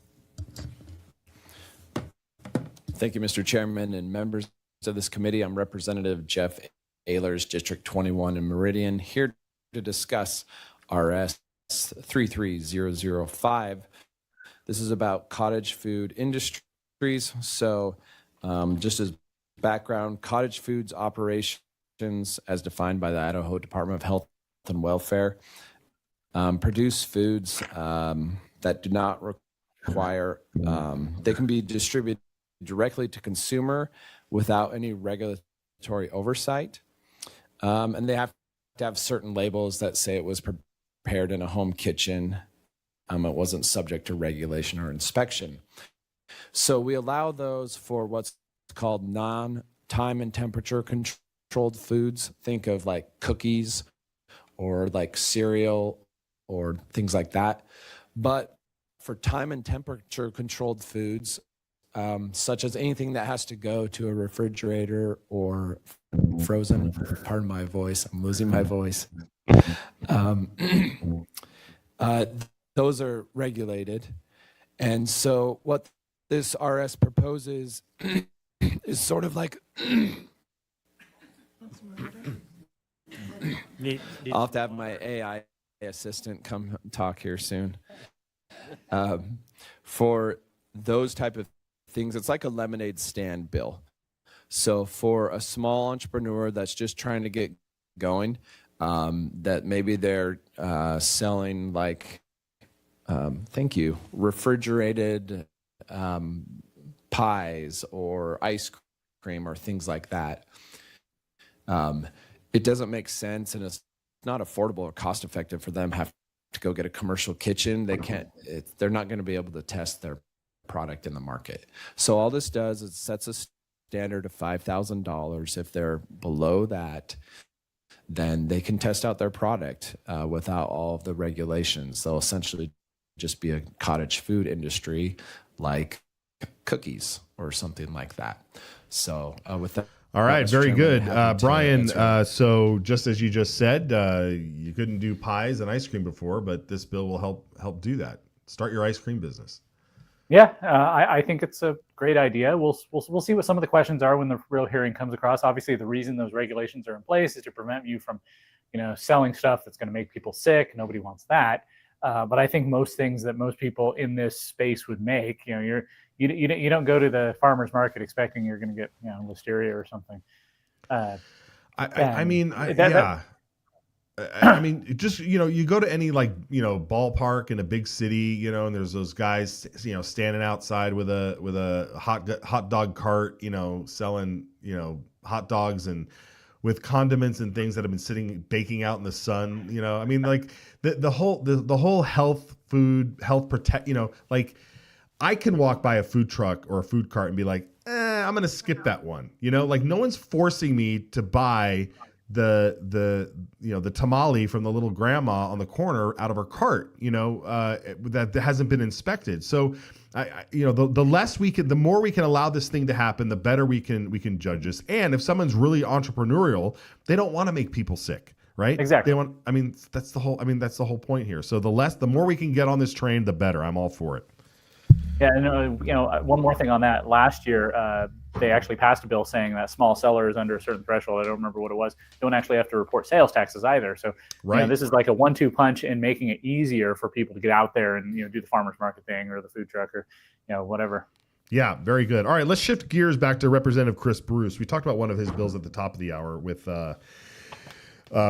Thank you, Mr. Chairman and members of this committee. I'm Representative Jeff Ehlers, District 21 in Meridian, here to discuss RS 33005. This is about cottage food industries. So just as background, cottage foods operations, as defined by the Idaho Department of Health and Welfare, produce foods that do not require, they can be distributed directly to consumer without any regulatory oversight. And they have to have certain labels that say it was prepared in a home kitchen. It wasn't subject to regulation or inspection. So we allow those for what's called non-time and temperature controlled foods. Think of like cookies or like cereal or things like that. But for time and temperature controlled foods, such as anything that has to go to a refrigerator or frozen, pardon my voice, I'm losing my voice. Those are regulated. And so what this RS proposes is sort of like, I'll have to have my AI assistant come talk here soon. For those type of things, it's like a lemonade stand bill. So for a small entrepreneur that's just trying to get going, that maybe they're selling like, thank you, refrigerated pies or ice cream or things like that. It doesn't make sense, and it's not affordable or cost effective for them have to go get a commercial kitchen. They can't, they're not going to be able to test their product in the market. So all this does is sets a standard of $5,000. If they're below that, then they can test out their product without all of the regulations. They'll essentially just be a cottage food industry like cookies or something like that. So with that. All right, Mr. very Chairman, good. Brian, so just as you just said, you couldn't do pies and ice cream before, but this bill will help do that. Start your ice cream business. Yeah, I think it's a great idea. We'll see what some of the questions are when the real hearing comes across. Obviously, the reason those regulations are in place is to prevent you from, selling stuff that's going to make people sick. Nobody wants that. But I think most things that most people in this space would make, you don't go to the farmer's market expecting you're going to get listeria or something. I mean, just, you go to any ballpark in a big city, and there's those guys, standing outside with a hot dog cart, selling, hot dogs and with condiments and things that have been baking out in the sun, I mean, like the whole health protect, I can walk by a food truck or a food cart and be like, I'm going to skip that one. No one's forcing me to buy the tamale from the little grandma on the corner out of her cart, that hasn't been inspected. So the more we can allow this thing to happen, the better we can judge this. And if someone's really entrepreneurial, they don't want to make people sick. Right? Exactly. That's the whole point here. So the more we can get on this train, the better. I'm all for it. Yeah, and one more thing on that. Last year, they actually passed a bill saying that small sellers under a certain threshold, I don't remember what it was, don't actually have to report sales taxes either. So this is like a 1-2 punch in making it easier for people to get out there and do the farmer's market thing or the food truck or whatever. Yeah, very good. All right, let's shift gears back to Representative Chris Bruce. We talked about one of his bills at the top of the hour with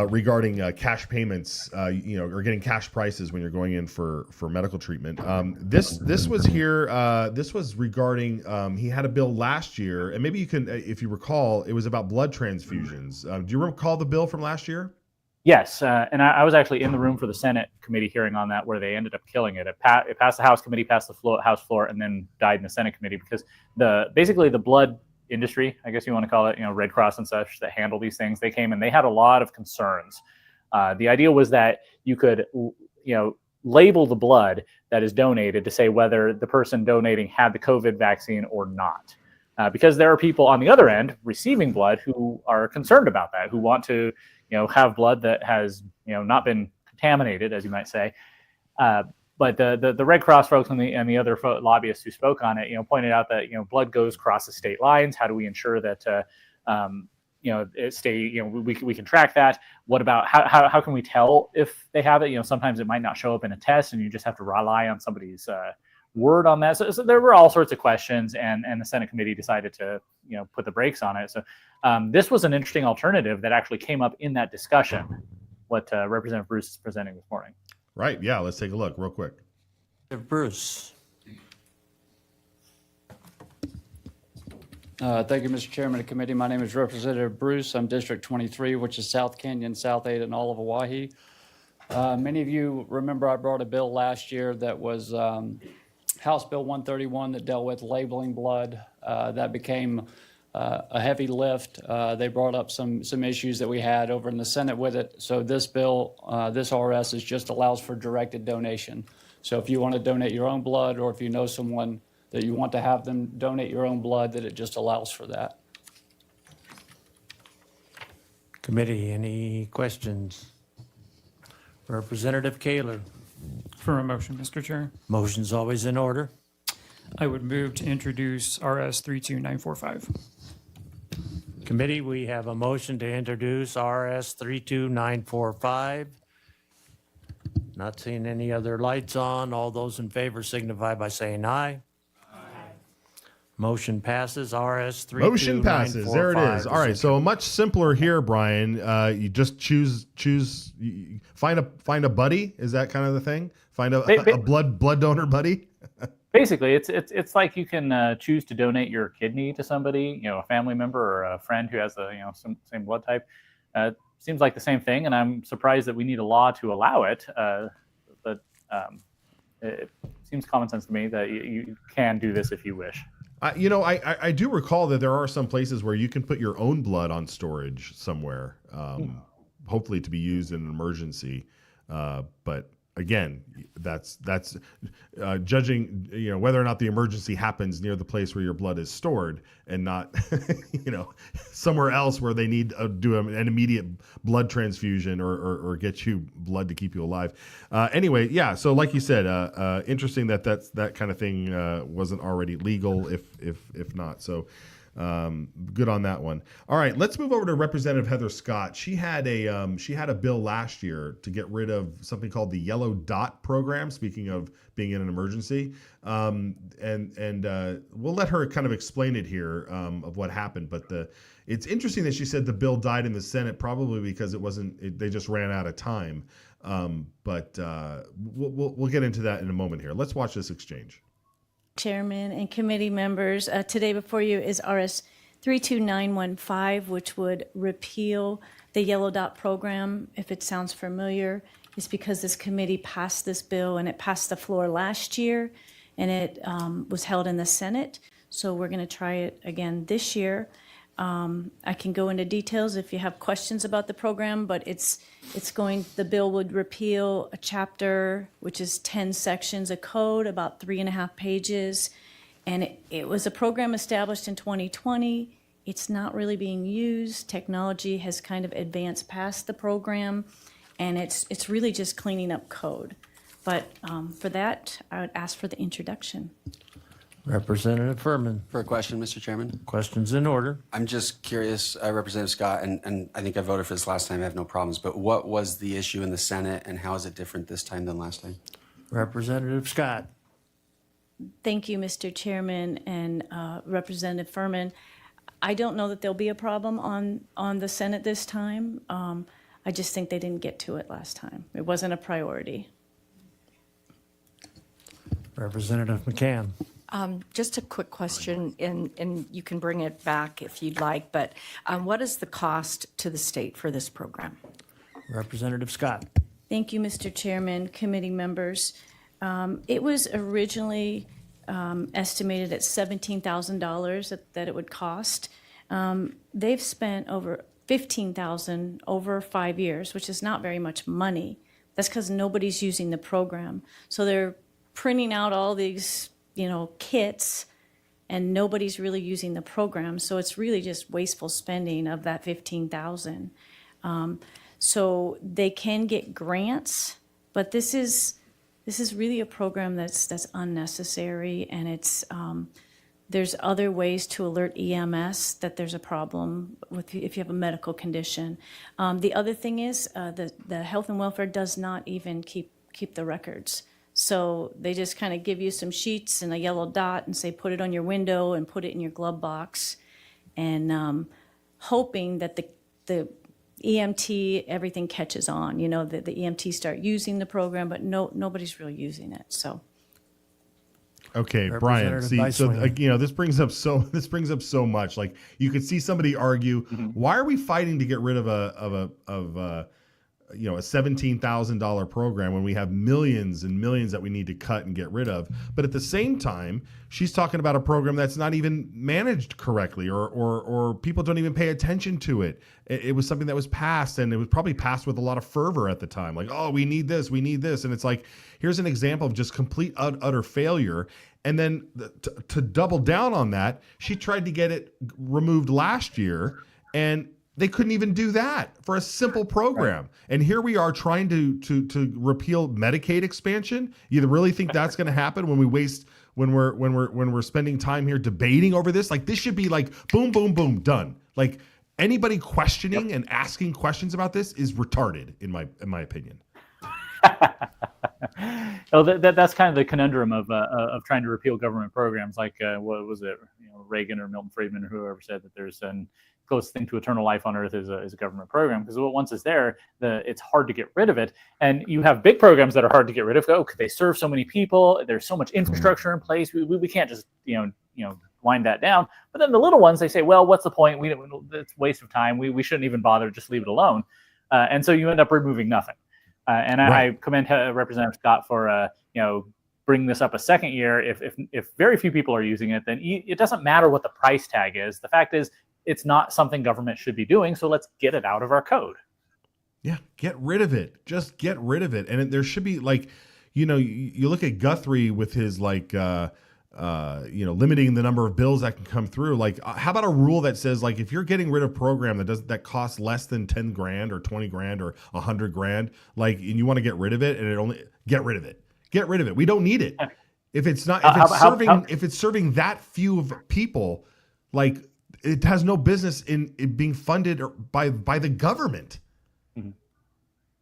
regarding cash payments, or getting cash prices when you're going in for medical treatment. This was here. This was regarding. He had a bill last year, and maybe you can, if you recall, it was about blood transfusions. Do you recall the bill from last year? Yes, and I was actually in the room for the Senate committee hearing on that, where they ended up killing it. It passed the House committee, passed the House floor, and then died in the Senate committee because basically the blood industry, I guess you want to call it, Red Cross and such that handle these things, they came and they had a lot of concerns. The idea was that you could, label the blood that is donated to say whether the person donating had the COVID vaccine or not. Because there are people on the other end receiving blood who are concerned about that, who want to, have blood that has, not been contaminated, as you might say. But the Red Cross folks and the other lobbyists who spoke on it, pointed out that blood goes across the state lines. How do we ensure that we can track that? What about how can we tell if they have it? Sometimes it might not show up in a test, and you just have to rely on somebody's word on that. So there were all sorts of questions, and the Senate committee decided to put the brakes on it. So this was an interesting alternative that actually came up in that discussion. What Representative Bruce is presenting this morning. Right. Yeah. Let's take a look real quick. Bruce. Thank you, Mr. Chairman of the committee. My name is Representative Bruce. I'm District 23, which is South Canyon, South Ada, and all of Hawaii. Many of you remember I brought a bill last year that was House Bill 131 that dealt with labeling blood. That became a heavy lift. They brought up some issues that we had over in the Senate with it. So this bill, this RS, just allows for directed donation. So if you want to donate your own blood, or if you know someone that you want to have them donate your own blood, that it just allows for that. Committee, any questions? Representative Kaler. For a motion, Mr. Chair. Motion's always in order. I would move to introduce RS 32945. Committee, we have a motion to introduce RS 32945. Not seeing any other lights on. All those in favor signify by saying aye. Aye. Motion passes. RS 32945. Motion passes. There it is. All right. So much simpler here, Brian. You just find a buddy. Is that kind of the thing? Find a blood donor buddy. Basically, it's like you can choose to donate your kidney to somebody, a family member or a friend who has the same blood type. Seems like the same thing, and I'm surprised that we need a law to allow it. But it seems common sense to me that you can do this if you wish. I do recall that there are some places where you can put your own blood on storage somewhere, hopefully to be used in an emergency. But again, that's judging whether or not the emergency happens near the place where your blood is stored and not somewhere else where they need to do an immediate blood transfusion or get you blood to keep you alive. Anyway, yeah. So like you said, interesting that kind of thing wasn't already legal if not. So good on that one. All right, let's move over to Representative Heather Scott. She had a bill last year to get rid of something called the Yellow Dot program. Speaking of being in an emergency, and we'll let her kind of explain it here of what happened. But it's interesting that she said the bill died in the Senate, probably because they just ran out of time. But we'll get into that in a moment here. Let's watch this exchange. Chairman and committee members, today before you is RS 32915, which would repeal the Yellow Dot program. If it sounds familiar, it's because this committee passed this bill and it passed the floor last year and it was held in the Senate. So we're going to try it again this year. I can go into details if you have questions about the program, but the bill would repeal a chapter, which is 10 sections of code, about 3.5 pages. And it was a program established in 2020. It's not really being used. Technology has kind of advanced past the program, and it's really just cleaning up code. But for that, I would ask for the introduction. Representative Furman. For a question, Mr. Chairman. Questions in order. I'm just curious, Representative Scott, and I think I voted for this last time, I have no problems, but what was the issue in the Senate and how is it different this time than last time? Representative Scott. Thank you, Mr. Chairman and Representative Furman. I don't know that there'll be a problem on the Senate this time. I just think they didn't get to it last time. It wasn't a priority. Representative McCann. Just a quick question, and you can bring it back if you'd like, but what is the cost to the state for this program? Representative Scott. Thank you, Mr. Chairman, committee members. It was originally estimated at $17,000 that it would cost. They've spent over $15,000 over 5 years, which is not very much money. That's because nobody's using the program. So they're printing out all these kits, and nobody's really using the program. So it's really just wasteful spending of that $15,000. So they can get grants, but this is really a program that's unnecessary, and it's there's other ways to alert EMS that there's a problem with if you have a medical condition. The other thing is the health and welfare does not even keep the records. So they just kind of give you some sheets and a yellow dot and say, put it on your window and put it in your glove box, and hoping that the EMT, everything catches on, that the EMT start using the program, but nobody's really using it. So. Okay, Brian. See, so this brings up so much. Like you could see somebody argue, why are we fighting to get rid of a $17,000 program when we have millions and millions that we need to cut and get rid of? But at the same time, she's talking about a program that's not even managed correctly, or people don't even pay attention to it. It was something that was passed, and it was probably passed with a lot of fervor at the time. Like, oh, we need this. And it's like, here's an example of just complete utter failure. And then to double down on that, she tried to get it removed last year, and they couldn't even do that for a simple program. Right. And here we are trying to repeal Medicaid expansion. You really think that's going to happen when we're spending time here debating over this? Like, this should be like boom, boom, boom, done. Like, anybody questioning and asking questions about this is retarded, in my opinion. That's kind of the conundrum of trying to repeal government programs. Like what was it? Reagan or Milton Friedman or whoever said that there's an closest thing to eternal life on earth is a government program, because once it's there, it's hard to get rid of it. And you have big programs that are hard to get rid of. They serve so many people. There's so much infrastructure in place. We can't just wind that down. But then the little ones, they say, well, what's the point? It's a waste of time. We shouldn't even bother. Just leave it alone. And so you end up removing nothing. And I commend Representative Scott for bringing this up a second year. If very few people are using it, then it doesn't matter what the price tag is. The fact is, it's not something government should be doing, so let's get it out of our code. Yeah, get rid of it. Just get rid of it. And there should be you look at Guthrie with his limiting the number of bills that can come through. How about a rule that says if you're getting rid of a program that costs less than 10 grand or 20 grand or 100 grand, and you want to get rid of it, and get rid of it. Get rid of it. We don't need it. If it's serving that few of people, it has no business in being funded by the government. Mm-hmm.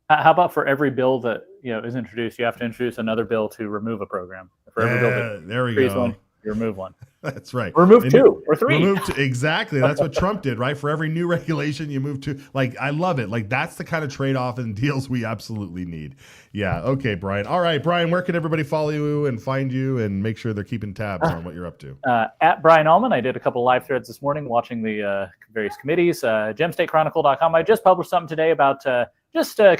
How about for every bill that is introduced, you have to introduce another bill to remove a program? For every bill that there we go. One, you remove one. That's right. Remove two or three. Exactly. That's what Trump did, right? For every new regulation, you move two. I love it. That's the kind of trade-off and deals we absolutely need. Yeah. Okay, Brian. All right, Brian, where can everybody follow you and find you and make sure they're keeping tabs on what you're up to? At Brian Allman. I did a couple live threads this morning watching the various committees. GemStateChronicle.com. I just published something today about kind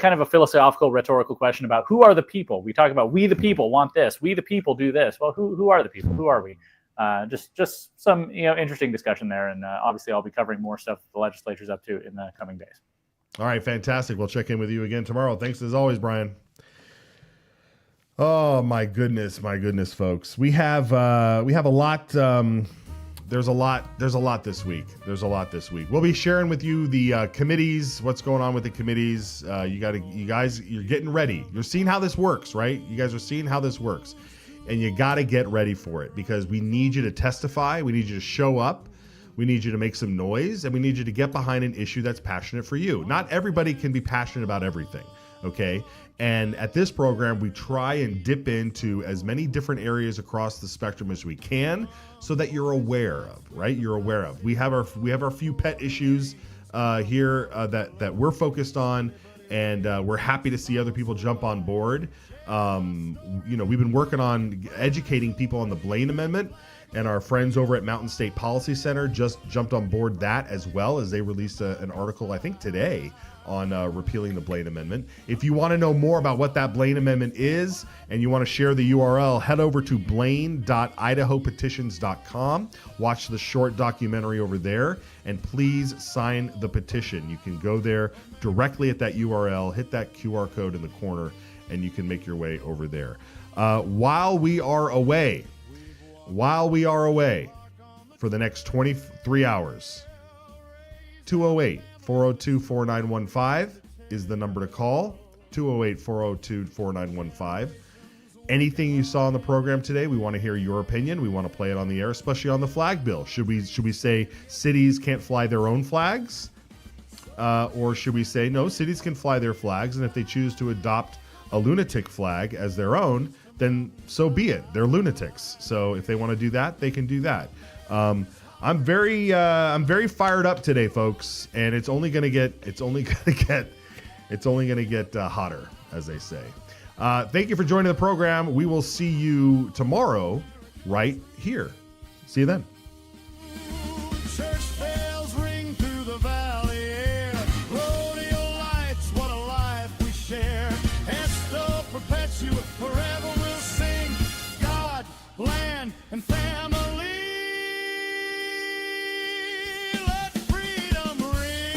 of a philosophical, rhetorical question about who are the people. We talk about we the people want this. We the people do this. Well, who are the people? Who are we? Just some interesting discussion there, and obviously I'll be covering more stuff the legislature's up to in the coming days. All right, fantastic. We'll check in with you again tomorrow. Thanks as always, Brian. Oh my goodness, folks. We have a lot. There's a lot this week. We'll be sharing with you the committees, what's going on with the committees. You guys, you're getting ready. You're seeing how this works, right? You guys are seeing how this works. And you got to get ready for it, because we need you to testify. We need you to show up. We need you to make some noise, and we need you to get behind an issue that's passionate for you. Not everybody can be passionate about everything, okay? And at this program, we try and dip into as many different areas across the spectrum as we can, so that you're aware of, right? You're aware of. We have our few pet issues here that we're focused on, and we're happy to see other people jump on board. We've been working on educating people on the Blaine Amendment, and our friends over at Mountain State Policy Center just jumped on board that, as well as they released an article, I think today, on repealing the Blaine Amendment. If you want to know more about what that Blaine Amendment is, and you want to share the URL, head over to blaine.idahopetitions.com. Watch the short documentary over there, and please sign the petition. You can go there directly at that URL, hit that QR code in the corner, and you can make your way over there. While we are away for the next 23 hours, 208-402-4915 is the number to call, 208-402-4915. Anything you saw on the program today, we want to hear your opinion. We want to play it on the air, especially on the flag bill. Should we say cities can't fly their own flags? Or should we say, no, cities can fly their flags, and if they choose to adopt a lunatic flag as their own, then so be it. They're lunatics. So if they want to do that, they can do that. I'm very fired up today, folks, and it's only going to get hotter, as they say. Thank you for joining the program. We will see you tomorrow right here. See you then. Church bells ring through the valley air. Rodeo lights, what a life we share. Esto perpetuate, forever we'll sing. God, land, and family. Let freedom ring.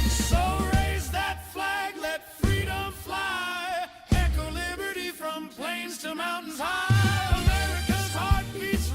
So raise that flag, let freedom fly. Echo liberty from plains to mountains high. America's heart beats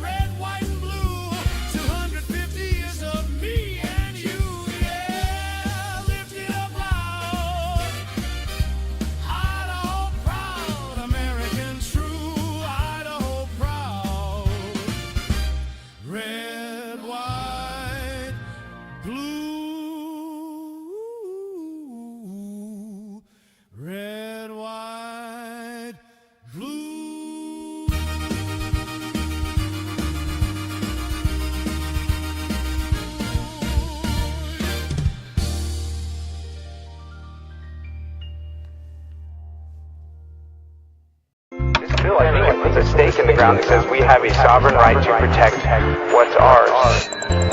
down that says we have a sovereign right to protect what's ours.